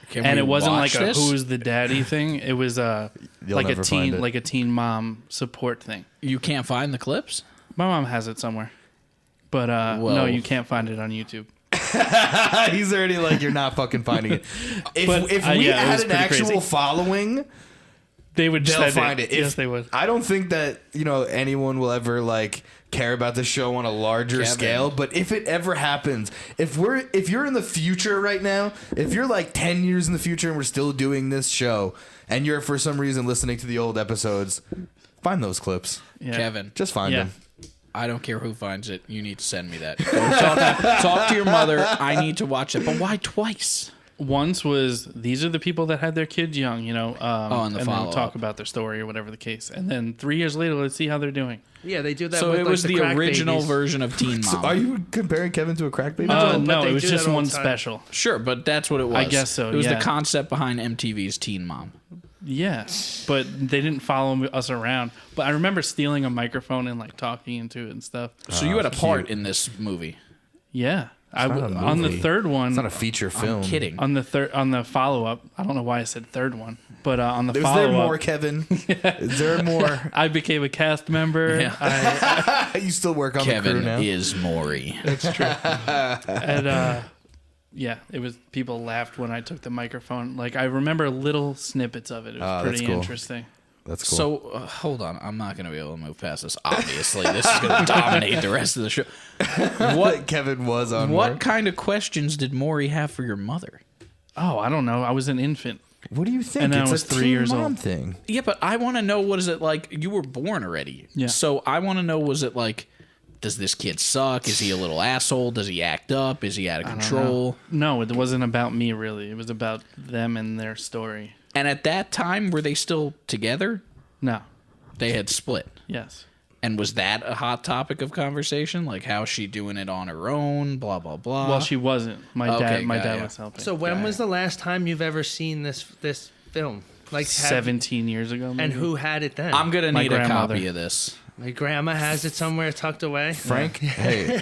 Can And we it wasn't watch like a this? who's the daddy thing. It was like a never find it. teen mom support thing. You can't find the clips. My mom has it somewhere, but no, Well- you can't find it on YouTube. He's already like, you're not fucking finding it. If But, we yeah, it had was an pretty actual crazy. following, They would they'll send find it. Yes, they would. I don't think that anyone will ever like care about the show on a larger Kevin. scale. But if it ever happens, if you're in the future right now, if you're like 10 years in the future and we're still doing this show, and you're for some reason listening to the old episodes, find those clips. Yeah. Kevin, Just find Yeah. them. I don't care who finds it. You need to send me that. Go talk to your mother. I need to watch it. But why twice? Once was these are the people that had their kids young, and the and then follow-up. talk about their story or whatever the case. And then 3 years later, let's see how they're doing. Yeah, they do that. So with, it like, was the crack original babies. version of Teen Mom. Are you comparing Kevin to a crack baby? but No, they it was do just that all one the time. special. Sure, but that's what it was. I guess so, It was yeah. the concept behind MTV's Teen Mom. Yeah, but they didn't follow us around. But I remember stealing a microphone and like talking into it and stuff. So you had a part cute. in this movie. Yeah, not a on the movie. third one. It's not a feature film. I'm kidding. on the follow up. I don't know why I said third one, but on the Is follow there more, up, Kevin? Is there more? I became a cast member. Yeah. You still work on the crew Kevin now? is Maury. And yeah, it was people laughed when I took the microphone. Like I remember little snippets of it. It was that's pretty cool. interesting. That's cool. So hold on, I'm not going to be able to move past this. Obviously, this is going to dominate the rest of the show. what Kevin was on What work. kind of questions did Maury have for your mother? Oh, I don't know. I was an infant. What do you think? And then It's I was a 3 teen years mom old. thing. Yeah, but I want to know, what is it like? You were born already. Yeah. So I want to know, was it like, does this kid suck? Is he a little asshole? Does he act up? Is he out of control? No, it wasn't about me really. It was about them and their story. And at that time, were they still together? No. They had split. Yes. And was that a hot topic of conversation? Like, how's she doing it on her own? Blah, blah, blah. Well, she wasn't. My Okay, dad got ya. was helping. So when was the last time you've ever seen this film? Like 17 years ago. Maybe? And who had it then? I'm going to My need a grandmother. copy of this. My grandma has it somewhere tucked away. Frank, hey,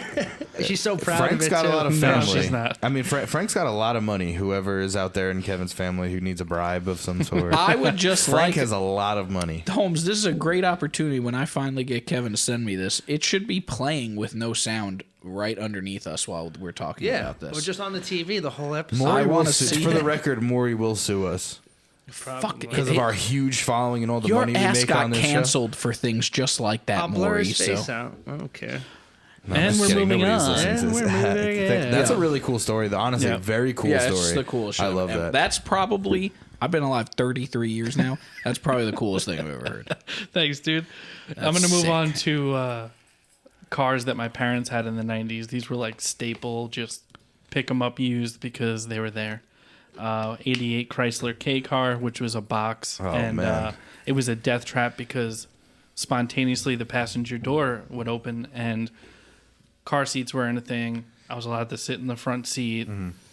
She's so proud Frank's of it got too. a lot of No, family. she's not. I mean, Frank's got a lot of money. Whoever is out there in Kevin's family who needs a bribe of some sort. I would just Frank like... has a lot of money. Holmes, this is a great opportunity when I finally get Kevin to send me this. It should be playing with no sound right underneath us while we're talking Yeah, about this. we're just on the TV the whole episode. Maury will wanna sue, see for the it. record, Maury will sue us Fuck it. because of our huge following and all the Your money we ass make got on this canceled for things just like that, I'll blur Maury. his So face out. I don't care. show. No, And I'm just we're kidding. moving Nobody's on. listening to And this. we're moving That's a on. really cool story. Honestly, Yeah. very cool yeah, story. it's the coolest. I shit. love And that. That's probably. I've been alive 33 years now. That's probably the coolest thing I've ever heard. Thanks, dude. I'm That's gonna move sick. on to cars that my parents had in the 90s. These were like staple, just pick them up used because they were there. 88 Chrysler K car, which was a box, Oh, and man. it was a death trap because spontaneously the passenger door would open and car seats weren't a thing. I was allowed to sit in the front seat.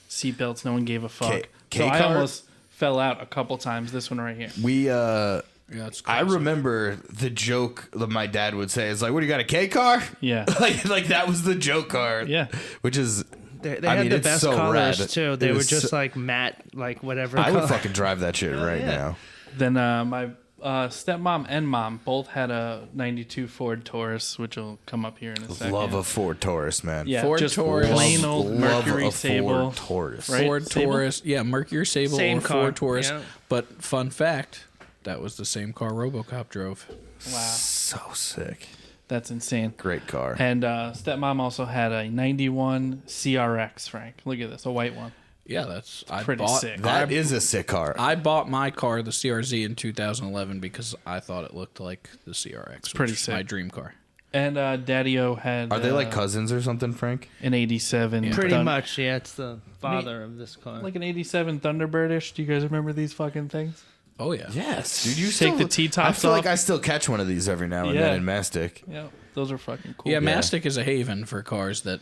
Seatbelts, no one gave a fuck. So I K-car? almost fell out a couple times. This one right here. We Yeah, it's I crazy. remember the joke that my dad would say is like, "What do you got, a K car?" Yeah. like that was the joke car. Yeah. which is They I had mean, the it's best so colors rad. too. It They were was just so- like matte, like whatever. I would color. fucking drive that shit right yeah. now. Then my stepmom and mom both had a 92 Ford Taurus, which will come up here in a second. Love a Ford Taurus, man. yeah, Ford just Taurus. plain old Love Mercury a Sable. Ford Taurus. Right? Ford Sable? Taurus. Yeah, Mercury Sable Same or car, Ford Taurus. yeah. But fun fact, that was the same car RoboCop drove. Wow, So sick. that's insane. Great car. And stepmom also had a 91 CRX, Frank. Look at this, a white one. Yeah, that's I Pretty bought sick. That is a sick car. I bought my car, the CRZ, in 2011 because I thought it looked like the CRX. pretty which is sick. My dream car. And Daddy-O had Are they like cousins or something, Frank? an 87. Pretty much, yeah. It's the father of this car. Like an 87 Thunderbirdish. Do you guys remember these fucking things? Oh yeah. Yes, dude. You Take still, the T-tops I feel like off. I still catch one of these every now and Yeah. then in Mastic. Yeah, those are fucking cool. Yeah, Mastic is a haven for cars that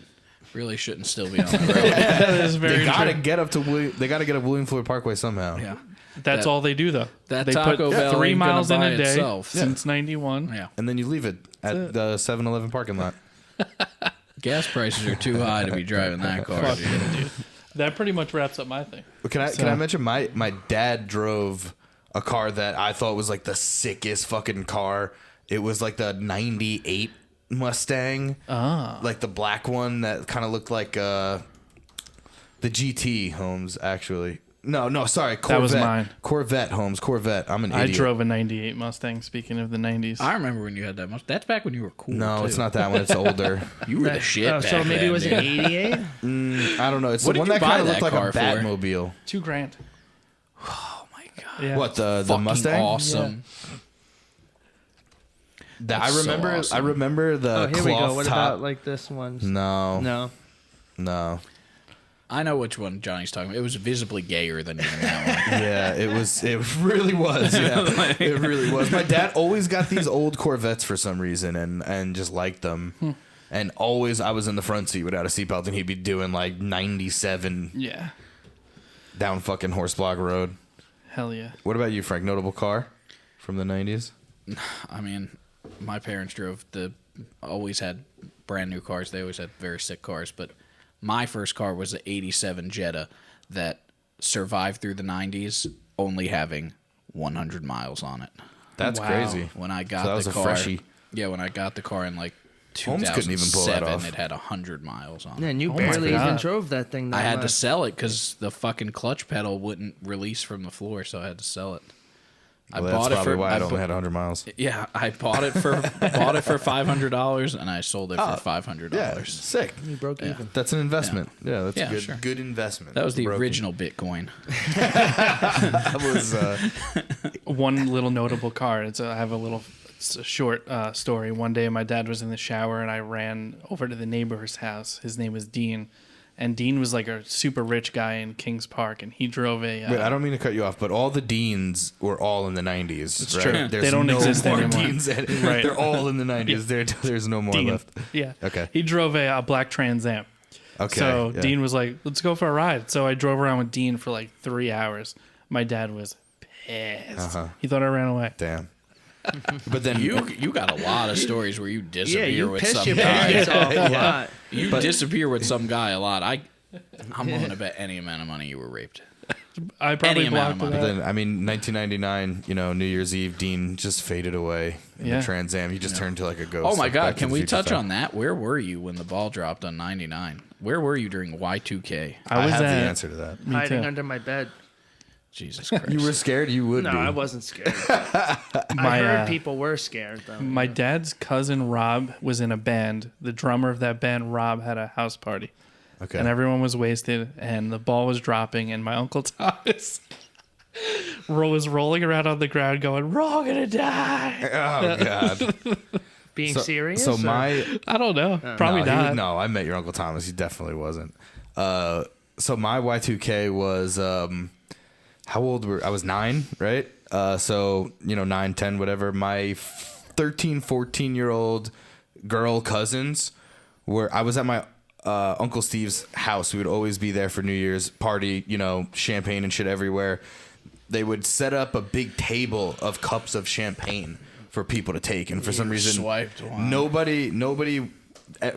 really shouldn't still be on the road. that is very They gotta true. get up to they gotta get up William Floyd Parkway somehow. Yeah. That's that- all they do, though. that they Taco put Bell 3 ain't gonna miles in buy a day itself. since 91. Yeah. And then you leave it at the 7-Eleven parking lot. Gas prices are too high to be driving that car. Fuck dude. yeah, dude. That pretty much wraps up my thing. But can I mention my dad drove a car that I thought was like the sickest fucking car. It was like the 98 Mustang. Like the black one that kind of looked like the GT, Holmes, actually. No, sorry, Corvette. That was mine. Corvette, Holmes, Corvette. I'm an I idiot. drove a 98 Mustang, speaking of the 90s. I remember when you had that much. That's back when you were cool. No, too. it's not that one. It's older. You were the shit. Oh, so back maybe then, it was dude. an 88? I don't know. It's What the did one you that buy kind of that looked like a car for? Batmobile. $2,000. Oh my god. Yeah. What the Fucking Mustang? awesome. I That's so remember. awesome. I remember the Oh, here cloth we go. What top. about like this one? No. No. I know which one Johnny's talking about. It was visibly gayer than even that one. Yeah, it was. It really was. Yeah, it really was. My dad always got these old Corvettes for some reason, and just liked them. And always, I was in the front seat without a seatbelt, and he'd be doing like 97 Yeah. down fucking Horseblock Road. Hell yeah. What about you, Frank? Notable car from the 90s? I mean, my parents always had brand new cars. They always had very sick cars. But my first car was an 87 Jetta that survived through the 90s, only having 100 miles on it. That's Wow. crazy. When I got So that the was a car, freshie. Yeah, when I got the car in like Holmes couldn't even pull that 2007, off. it had 100 miles on it. Man, you Oh my barely God. even drove that thing that I had to much. sell it because the fucking clutch pedal wouldn't release from the floor, so I had to sell it. Well, that's probably why it only had 100 miles. Yeah, I bought it for $500 and I sold it for $500. Yeah, sick. You broke even. That's an investment. Yeah, that's Yeah, a good, sure. good investment. That was the Broken. original Bitcoin. That was. One little notable car. I have it's a short story. One day, my dad was in the shower, and I ran over to the neighbor's house. His name was Dean, and Dean was like a super rich guy in Kings Park, and he drove a. Wait, I don't mean to cut you off, but all the Deans were all in the 90s. It's right? true. There's They don't no exist more anymore. Deans. Right. They're all in the 90s. There's no more Dean. left. Yeah. Okay. He drove a black Trans Am. Okay. So yeah. Dean was like, "Let's go for a ride." So I drove around with Dean for like 3 hours. My dad was pissed. Uh-huh. He thought I ran away. Damn. But then You got a lot of stories where you disappear Yeah, you with pissed some your guy. parents off a lot. You disappear with some guy a lot. I'm willing to bet any amount of money you were raped. I probably Any amount of blocked it money. out. Then, I mean, 1999, New Year's Eve, Dean just faded away in Yeah. the Trans Am. He just turned to like a ghost. Oh my like God! Back to Can the we Future touch style. on that? Where were you when the ball dropped on '99? Where were you during Y2K? I was have the at- answer to that. Me Hiding too. under my bed. Jesus Christ! You were scared? You would No, be. I wasn't scared. I heard people were scared though. My dad's cousin Rob was in a band. The drummer of that band, Rob, had a house party. Okay. And everyone was wasted, and the ball was dropping, and my Uncle Thomas was rolling around on the ground going, "We're all going to die." Oh, God. Being serious? So or- my... I don't know. Probably not. No, I met your Uncle Thomas. He definitely wasn't. So my Y2K was... how old were... I was 9, right? 9, 10, whatever. My 13, 14-year-old girl cousins were... I was at my... Uncle Steve's house. We would always be there for New Year's party, champagne and shit everywhere. They would set up a big table of cups of champagne for people to take, and for some reason, swiped one. nobody.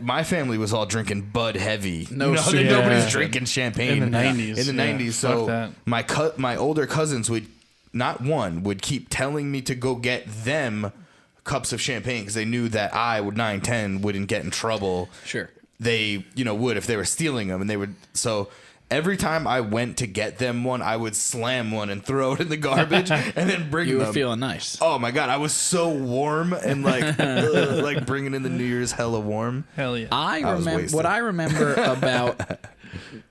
My family was all drinking Bud Heavy. shit. Nobody's Yeah. drinking champagne In the 90s, In the yeah. 90s, Fuck so that. my older cousins would would keep telling me to go get them cups of champagne because they knew that I would 9, 10 wouldn't get in trouble. Sure. They would if they were stealing them, and they would. So every time I went to get them one, I would slam one and throw it in the garbage and then bring You them. were feeling nice. Oh my God, I was so warm and like bringing in the New Year's hella warm. Hell yeah. I was remember wasted. what I remember about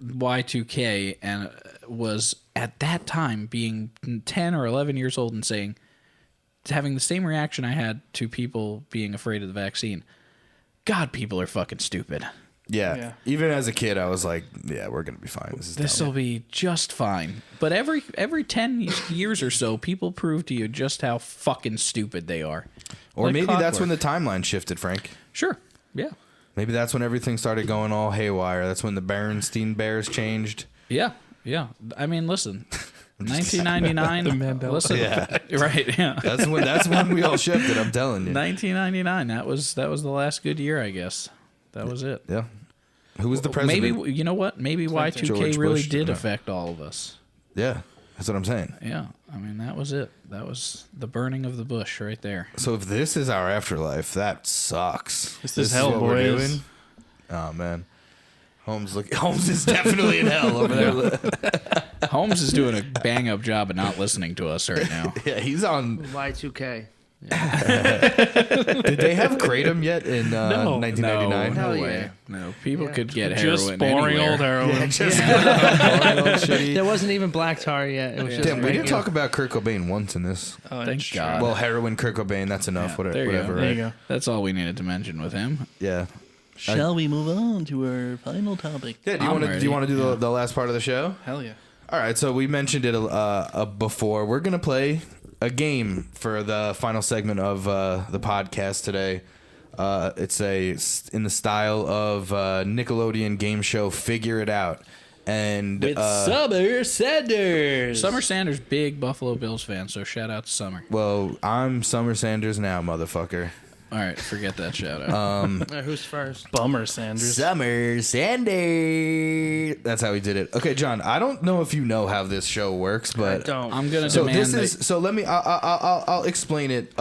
Y2K and was at that time being 10 or 11 years old and saying, having the same reaction I had to people being afraid of the vaccine. God, people are fucking stupid. Yeah. Even as a kid, I was like, yeah, we're gonna be fine. This will be just fine. But every 10 years or so, people prove to you just how fucking stupid they are. Or Like maybe that's clockwork. when the timeline shifted, Frank. Sure. Yeah. Maybe that's when everything started going all haywire. That's when the Berenstein Bears changed. Yeah. Yeah. I mean, listen. 1999. Mandela Listen. Yeah. Right. Yeah. That's when we all shifted. I'm telling you. 1999. That was the last good year, I guess. That was it. Yeah. Who was the president? Maybe you know what? Maybe Y2K George really Bush, did yeah. affect all of us. Yeah. That's what I'm saying. Yeah. I mean, that was it. That was the burning of the bush right there. So if this is our afterlife, that sucks. This is hell, what we're boys. doing? Oh man. Holmes is definitely in hell over there. Holmes is doing a bang up job of not listening to us right now. Yeah, he's on. Y2K. Did they have kratom yet in 1999? No Hell way. yeah. No, people Yeah. could get heroin Just boring anywhere. old heroin. Yeah, just shitty. There wasn't even black tar yet. It was just Damn, we didn't regular. talk about Kurt Cobain once in this. Oh, Thank that's true. God. Well, heroin, Kurt Cobain, that's enough. There you Whatever, go. There right? you go. That's all we needed to mention with him. Yeah. Shall we move on to our final topic? Yeah. Do you I'm want to? Do you ready. want to do the last part of the show? Hell yeah. All right. So we mentioned it before. We're gonna play a game for the final segment of the podcast today. It's in the style of Nickelodeon game show Figure It Out, and Summer Sanders. Summer Sanders, big Buffalo Bills fan, so shout out to Summer. well, I'm Summer Sanders now, motherfucker. All right, forget that shout out. Who's first? Bummer Sanders. Summer Sanders. That's how he did it. Okay, John. I don't know if you know how this show works, I but don't. I'm gonna so demand this that- is so. Let me. I'll explain it.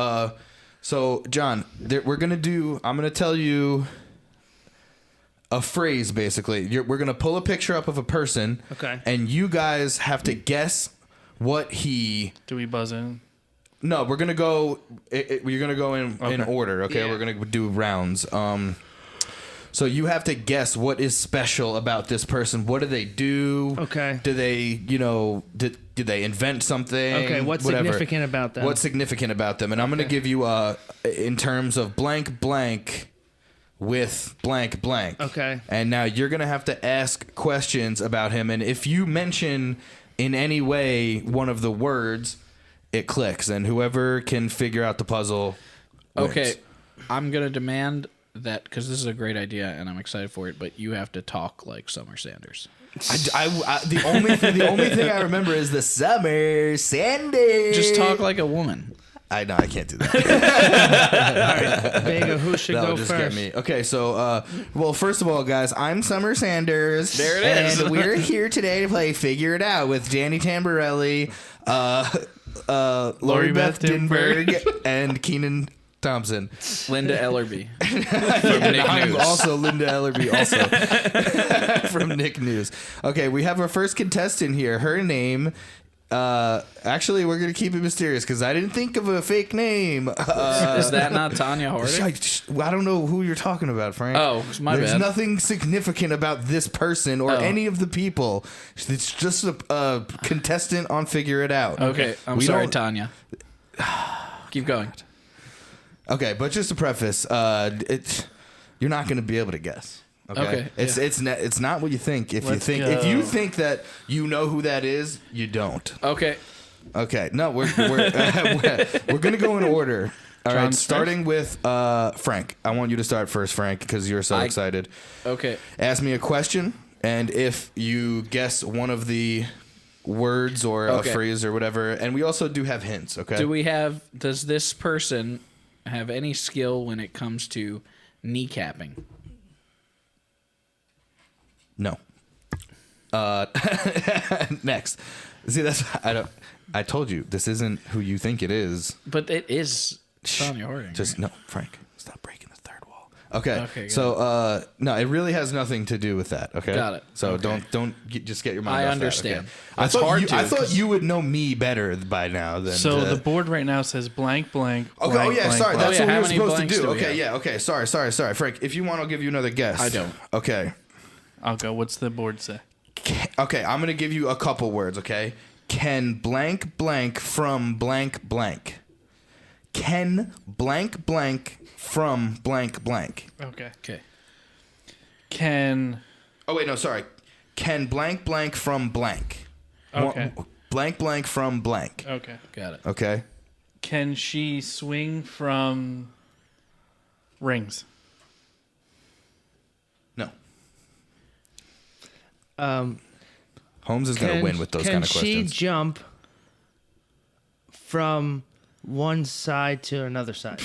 So John, we're gonna do. I'm gonna tell you a phrase. Basically, we're gonna pull a picture up of a person. Okay. And you guys have to guess what he. Do we buzz in? No, we're gonna go. You're gonna go in Okay. order. Okay, Yeah. we're gonna do rounds. So you have to guess what is special about this person. What do they do? Okay. Do they, did they invent something? Okay, what's Whatever. significant about them? What's significant about them? And I'm gonna give you in terms of blank blank with blank blank. Okay. And now you're gonna have to ask questions about him. And if you mention in any way one of the words, it clicks, and whoever can figure out the puzzle wins. Okay, I'm gonna demand that because this is a great idea and I'm excited for it. But you have to talk like Summer Sanders. The only thing I remember is the Summer Sanders. Just talk like a woman. I know I can't do that. Vega, who should That'll go just first? get me. Okay, so well, first of all, guys, I'm Summer Sanders. There it is. And we're here today to play Figure It Out with Danny Tamborelli, Lori Beth Dinberg, and Keenan Thompson. Linda Ellerby. And I'm also Linda Ellerby, also from Nick News. Okay, we have our first contestant here. Her name. Actually, we're gonna keep it mysterious because I didn't think of a fake name. Is that not Tanya Harding? I don't know who you're talking about, Frank. Oh, my There's bad. nothing significant about this person or any of the people. It's just a contestant on Figure It Out. Okay, I'm We sorry, don't- Tanya. Keep going. Okay, but just to preface, you're not gonna be able to guess. Okay, it's not what you think. If you think that you know who that is, you don't. Okay. Okay, no, we're gonna go in order. All right, starting with Frank. I want you to start first, Frank, because you're so excited. Okay. Ask me a question, and if you guess one of the words or a phrase or whatever, and we also do have hints. Okay. Does this person have any skill when it comes to kneecapping? No. Next. See, I told you this isn't who you think it is. But it is Tanya Harding. Just no, Frank. Stop breaking the third wall. Okay. Okay, So no, it really has nothing to do with that. Okay. Got it. So Okay. just get your mind. I off understand. That, It's okay? hard to, I thought you would know me better by now than. So the board right now says blank, blank. Okay. Blank, Sorry. blank. That's what we how were many supposed to blanks do. do we Okay. have? Yeah. Okay. Sorry, Frank. If you want, I'll give you another guess. I don't. Okay. I'll go. What's the board say? Okay. I'm gonna give you a couple words. Okay. Can blank blank from blank blank. Can blank blank from blank blank. Okay. Okay. Can Oh wait, no, sorry. Can blank blank from blank. Okay. Blank blank from blank. okay. Got it. Okay. Can she swing from rings? No. Holmes is gonna win with those kind of questions. Can she jump from one side to another side?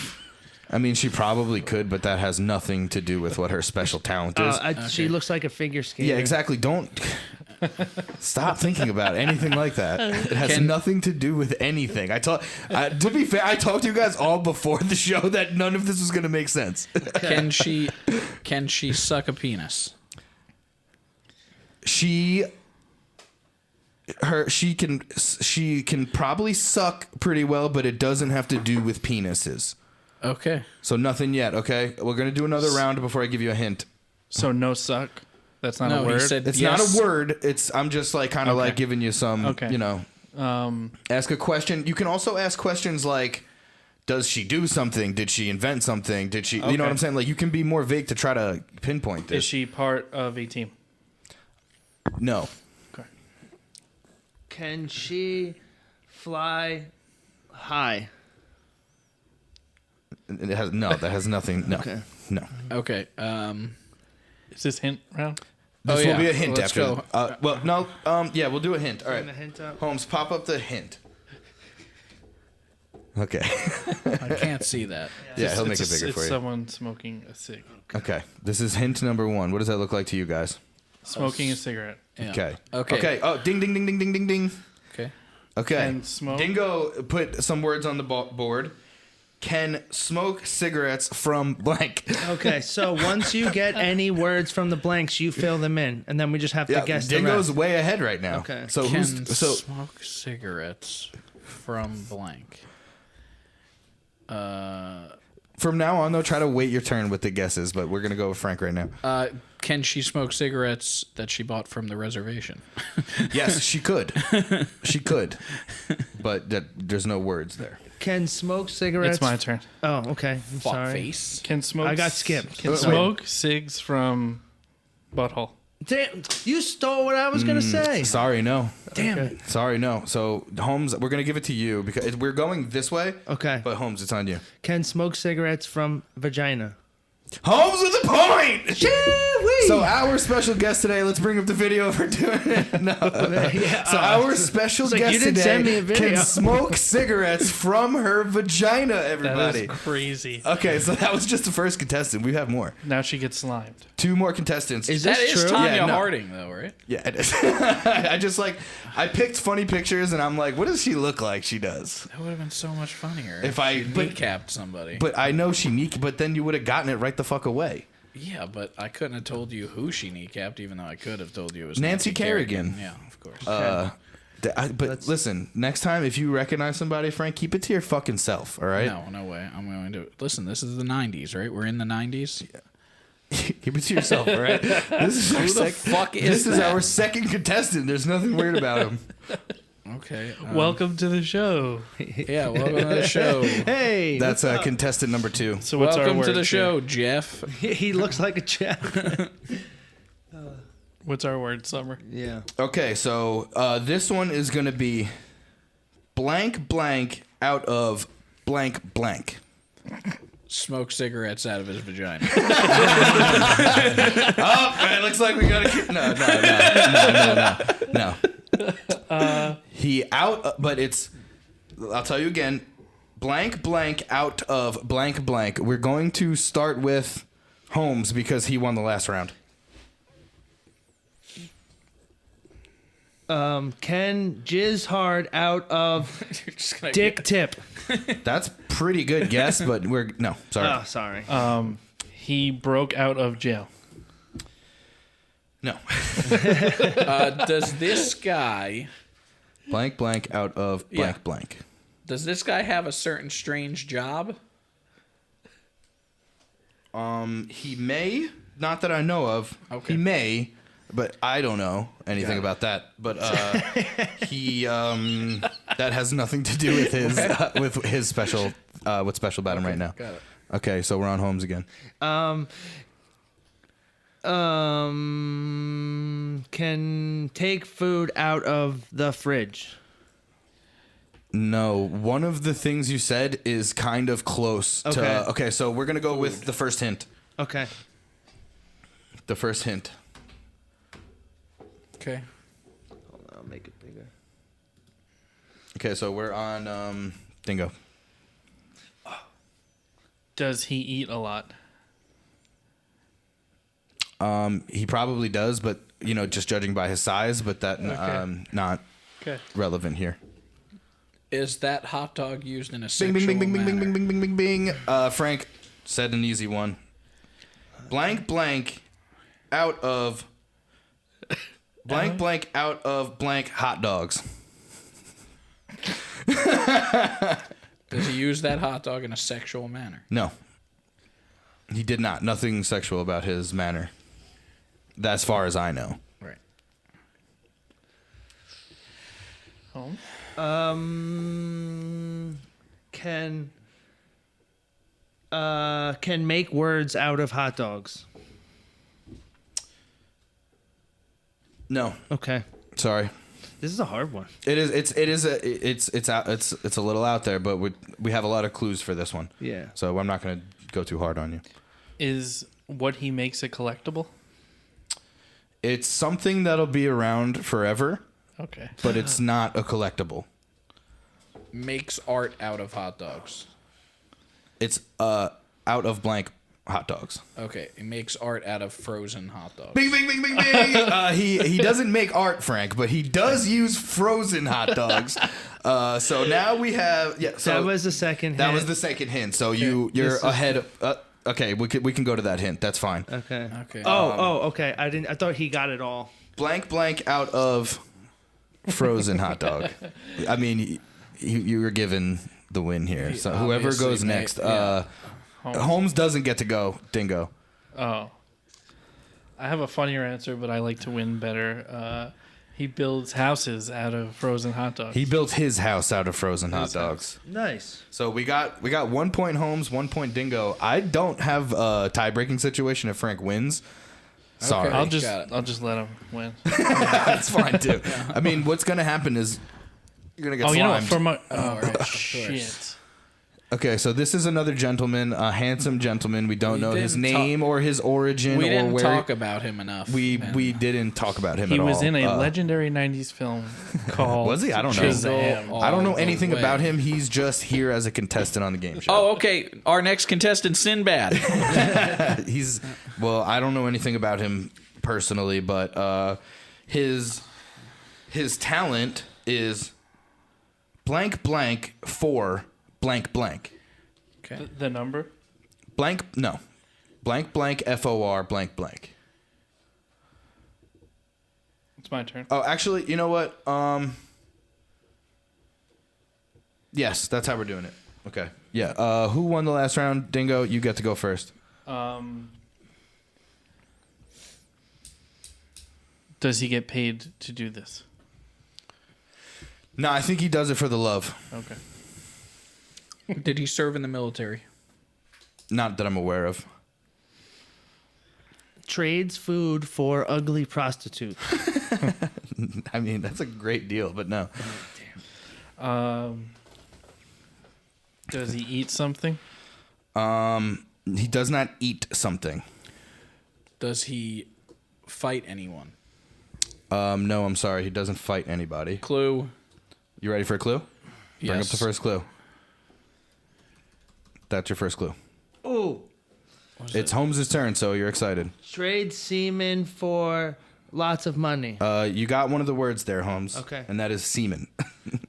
I mean, she probably could, but that has nothing to do with what her special talent is. She looks like a figure skater. Yeah, exactly. Don't stop thinking about anything like that. It has nothing to do with anything. To be fair, I talked to you guys all before the show that none of this was going to make sense. Can she suck a penis? She can probably suck pretty well, but it doesn't have to do with penises. Okay. So nothing yet. Okay, we're gonna do another round before I give you a hint. So no suck. That's not No, a word. he said It's yes. not a word. I'm just like kind of like giving you some. Okay. You know. Ask a question. You can also ask questions like, does she do something? Did she invent something? Did she? You know what I'm saying? Like you can be more vague to try to pinpoint this. Is she part of a team? No. Okay. Can she fly high? It has no. That has nothing. No. Okay. No. Okay. Is this hint round? This will be a Well, hint let's after. go. Well, no. Yeah, we'll do a hint. All right. Bring the hint up. Holmes, pop up the hint. Okay. I can't see that. Yeah, he'll make it It's bigger for you. someone smoking a cig. Okay. This is hint number 1. What does that look like to you guys? Smoking a cigarette. Yeah. Okay. Okay. Okay. Oh, ding, ding, ding, ding, ding, ding, ding. Okay. Okay. Can smoke- Dingo put some words on the board. Can smoke cigarettes from blank. Okay, so once you get any words from the blanks, you fill them in, and then we just have to guess the Dingo's rest. way ahead right now. Okay. So Can who's so smoke cigarettes from blank? from now on though, try to wait your turn with the guesses, but we're gonna go with Frank right now. Can she smoke cigarettes that she bought from the reservation? Yes, she could. She could. But there's no words there. Can smoke cigarettes? It's my turn. Oh, okay. I'm Fuck sorry. face. Can smoke? I got skipped. Can Wait. smoke cigs from butthole? Damn, you stole what I was gonna say. Sorry, no. Damn it. Sorry, no. So Holmes, we're gonna give it to you because we're going this way. Okay. But Holmes, it's on you. Can smoke cigarettes from vagina? Holmes with a point. Shoo-wee! So our special guest today, let's bring up the video of her doing it. No. So our special like, guest you didn't send me today a video. can smoke cigarettes from her vagina, That everybody. is crazy. Okay, so that was just the first contestant. We have more. Now she gets slimed. 2 more contestants. Is That this is true? Tanya Yeah, no. Harding, though, right? Yeah, it is. I picked funny pictures and I'm like, what does she look like she does? That would have been so much funnier If I- she but- kneecapped somebody. But I know she but then you would have gotten it right the fuck away. Yeah, but I couldn't have told you who she kneecapped, even though I could have told you it was Nancy Kerrigan. Yeah, of course. But listen, next time if you recognize somebody, Frank, keep it to your fucking self, all right? No way. I'm going to listen. This is the '90s, right? We're in the '90s. Keep it to yourself, all right? This is Who the fuck is This is that? our second contestant. There's nothing weird about him. Okay. Welcome to the show. Yeah, welcome to the show. Hey, That's contestant number 2. So what's our Welcome word to the here? show, Jeff. he looks like a chap. What's our word, Summer? Yeah. Okay, so this one is going to be blank blank out of blank blank. Smoke cigarettes out of his vagina. Oh, it looks like we got to No. He out, but it's, I'll tell you again, blank blank out of blank blank. We're going to start with Holmes because he won the last round. Can jizz hard out of You're just gonna dick tip. That's pretty good guess, but sorry. Oh, sorry. He broke out of jail. No. Does this guy Blank blank out of blank Yeah. blank. Does this guy have a certain strange job? He may, not that I know of. Okay. He may, but I don't know anything about that. But he that has nothing to do with his special what's special about him right now. Got it. Okay, so we're on Holmes again. Can take food out of the fridge. No, one of the things you said is kind of close Okay. to. Okay, so we're gonna go with the first hint. Okay. The first hint. Okay. I'll make it bigger. Okay, so we're on Dingo. Does he eat a lot? He probably does, but just judging by his size, but that not Okay. relevant here. Is that hot dog used in a Bing, sexual bing, bing, bing, bing, manner? bing, bing, bing, bing, bing. Frank said an easy one. Blank, blank, out of blank, blank, out of blank hot dogs. Does he use that hot dog in a sexual manner? No, he did not. Nothing sexual about his manner. As far as I know. Right. Holmes? Can make words out of hot dogs. No, Okay. sorry. This is a hard one. It's a little out there, but we have a lot of clues for this one. Yeah. So I'm not going to go too hard on you. Is what he makes a collectible? It's something that'll be around forever, Okay. but it's not a collectible. Makes art out of hot dogs. It's out of blank hot dogs. Okay, it makes art out of frozen hot dogs. Bing, bing, bing, bing, bing. He doesn't make art, Frank, but he does use frozen hot dogs. So now we have So That was the second hint. that was the second hint. So you're This is- ahead. Okay, we can go to that hint. That's fine. Okay. Okay. Okay. I thought he got it all. Blank blank out of frozen hot dog. I mean, you were given the win here. So whoever obviously goes may- next, yeah. Holmes doesn't get to go. Dingo. Oh. I have a funnier answer, but I like to win better. He builds houses out of frozen hot dogs. He built his house out of frozen hot dogs. Nice. So we got 1 point Holmes, 1 point Dingo. I don't have a tie-breaking situation if Frank wins. Sorry. I'll Got it. just let him win. That's fine too. I mean, what's gonna happen is you're gonna get Oh, slimed. you know what? For my right, of shit. Okay, so this is another gentleman, a handsome gentleman. We don't know his didn't name or his origin We or didn't where. talk about him enough. We didn't talk about him He at all. was in a legendary 90s film called Was he? I don't know. Shazam. I don't know anything about him. He's just here as a contestant on the game show. Oh, okay. Our next contestant, Sinbad. Well, I don't know anything about him personally, but his talent is blank blank for blank blank. Okay. The number? Blank blank FOR blank blank. It's my turn. Oh, actually, you know what? Yes, that's how we're doing it. Okay. Yeah. Who won the last round? Dingo, you get to go first. Does he get paid to do this? No, I think he does it for the love. Okay. Did he serve in the military? Not that I'm aware of. Trades food for ugly prostitute. I mean, that's a great deal, but no. Does he eat something? He does not eat something. Does he fight anyone? No, I'm sorry. He doesn't fight anybody. Clue. You ready for a clue? Bring up Yes. the first clue. That's your first clue. Ooh. It's Holmes' turn, so you're excited. Trade semen for lots of money. You got one of the words there, Holmes. Okay. And that is semen.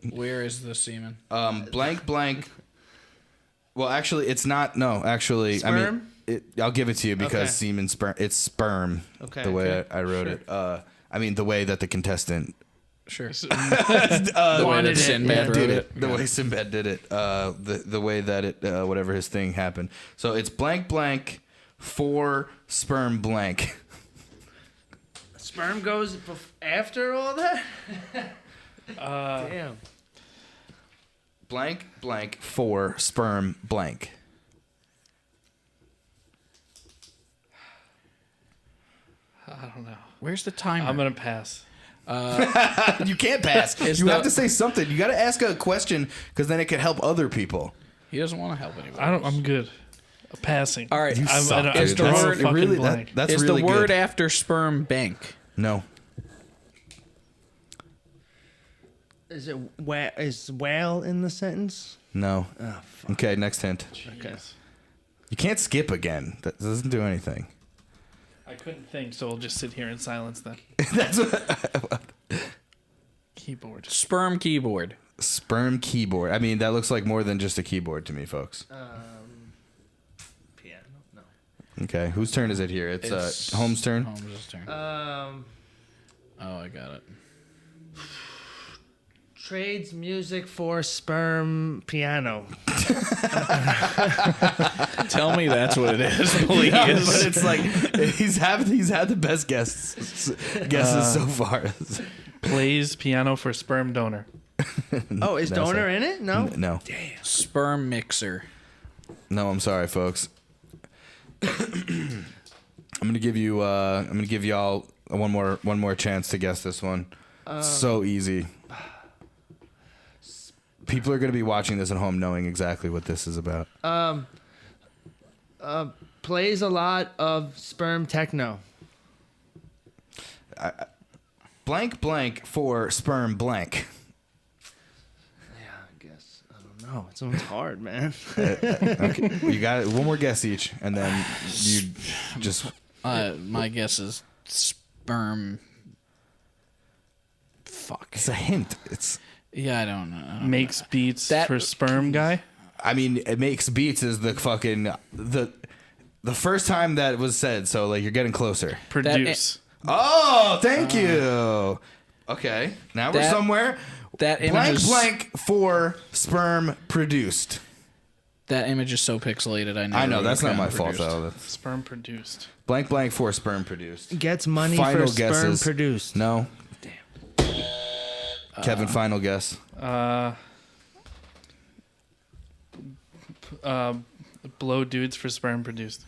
Where is the semen? Blank blank. Well, actually, it's not. No, actually, I mean, Sperm? I'll give it to you because Okay. semen sperm. It's sperm. Okay, The way okay. I wrote Sure. it. I mean, the way that the contestant Sure. Uh, the way wanted that it, Sinbad yeah. wrote did it. it. The way Sinbad did it. The way that it. Whatever his thing happened. So it's blank blank for sperm blank. Sperm goes after all that? Damn. Blank blank for sperm blank. I don't know. Where's the timer? I'm going to pass. You can't pass. Is You the- have to say something. You got to ask a question because then it could help other people. He doesn't want to help anyone. I'm good. Passing. All right. You suck, I'm dude. drawing That's a fucking really blank. that's is really the word good. after sperm bank? No. Is it is whale in the sentence? No. Oh, fuck. Okay, next hint. Okay. You can't skip again. That doesn't do anything. I couldn't think, so we'll just sit here in silence then. That's what Keyboard. Sperm keyboard. sperm keyboard. I mean, that looks like more than just a keyboard to me, folks. Piano? No. Okay, whose turn is it here? It's Holmes' turn. Holmes' turn. Um, Oh, I got it. trades music for sperm piano. Tell me that's what it is, please. Yeah, but it's like he's had the best guesses so far. Plays piano for sperm donor. Oh, is No, donor sir. in it? No. No, Sperm mixer. no. I'm sorry, folks. I'm gonna give y'all one more chance to guess this one. So easy. People are gonna be watching this at home knowing exactly what this is about. Plays a lot of sperm techno. Blank blank for sperm blank. Yeah, I guess. I don't know. It sounds hard, man. Okay, you got it. One more guess each, and then you just. My guess is sperm. Fuck. It's a hint. It's. Yeah, I don't know. Makes beats That- for sperm guy. I mean, it makes beats is the fucking the first time that was said. So like you're getting closer. Produce. Oh, thank you. Okay, now we're That- somewhere. That image Blank is, blank for sperm produced. That image is so pixelated. I never I know would've that's not my gotten fault produced. though. That's Sperm produced. blank blank for sperm produced. Gets money Final for sperm guesses. produced. No. Kevin, final guess. Blow dudes for sperm produced.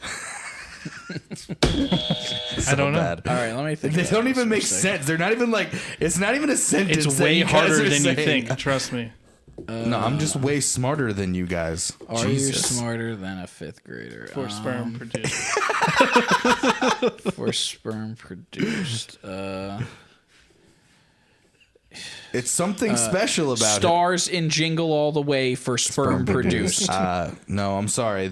So I don't know. bad. All right, let me think. They about don't this even for a make second. sense. They're not even like. It's not even a sentence. It's that way you guys harder are than you saying. think. Trust me. No, I'm just way smarter than you guys. Are you Jesus. smarter than a 5th grader? For sperm produced. For sperm produced. It's something special about Stars in Jingle All the Way for sperm produced. No, I'm sorry.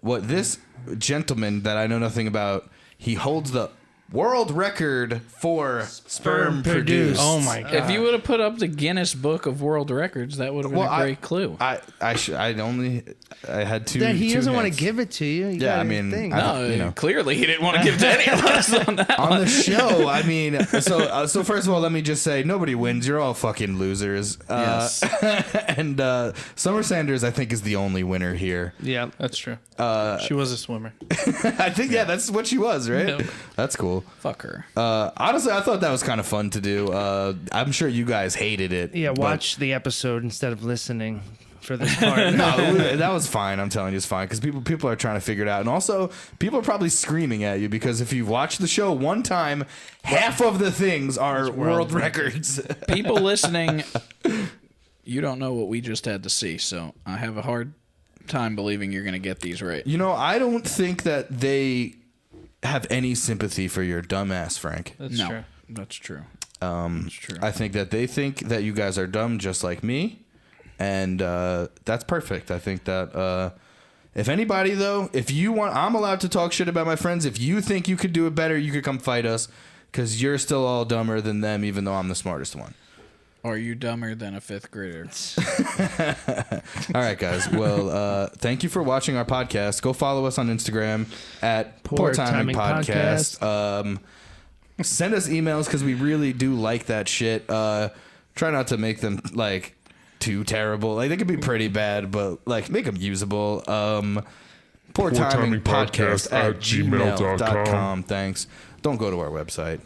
What this gentleman that I know nothing about, he holds the world record for sperm produced. Oh my god! If you would have put up the Guinness Book of World Records, that would have been a great clue. I had two. That he doesn't want to hints. give it to you. You Yeah, gotta I mean, think. No, clearly he didn't want to give it to any of us on that. On the show, I mean, so first of all, let me just say, nobody wins. You're all fucking losers. Yes. And Summer Sanders, I think, is the only winner here. Yeah, That's true. She was a swimmer. I think, yeah, that's what she was, right? Yep. That's cool. Fuck her. Honestly, I thought that was kind of fun to do. I'm sure you guys hated it. yeah. but- Watch the episode instead of listening for this part. No, that was fine. I'm telling you, it's fine because people are trying to figure it out, and also people are probably screaming at you because if you watch the show one time, half of the things are world records. People listening, you don't know what we just had to see, so I have a hard time believing you're going to get these right. You know, I don't think that they have any sympathy for your dumbass, Frank. That's true. That's true. That's true. I think that they think that you guys are dumb just like me, and that's perfect. I think that if anybody, though, if you want, I'm allowed to talk shit about my friends. If you think you could do it better, you could come fight us because you're still all dumber than them, even though I'm the smartest one. Are you dumber than a 5th grader? All right, guys. Well, thank you for watching our podcast. Go follow us on Instagram at Poor Timing Podcast. Send us emails because we really do like that shit. Try not to make them like too terrible. Like they could be pretty bad, but like make them usable. Poor Timing Podcast at gmail.com. Thanks. Don't go to our website.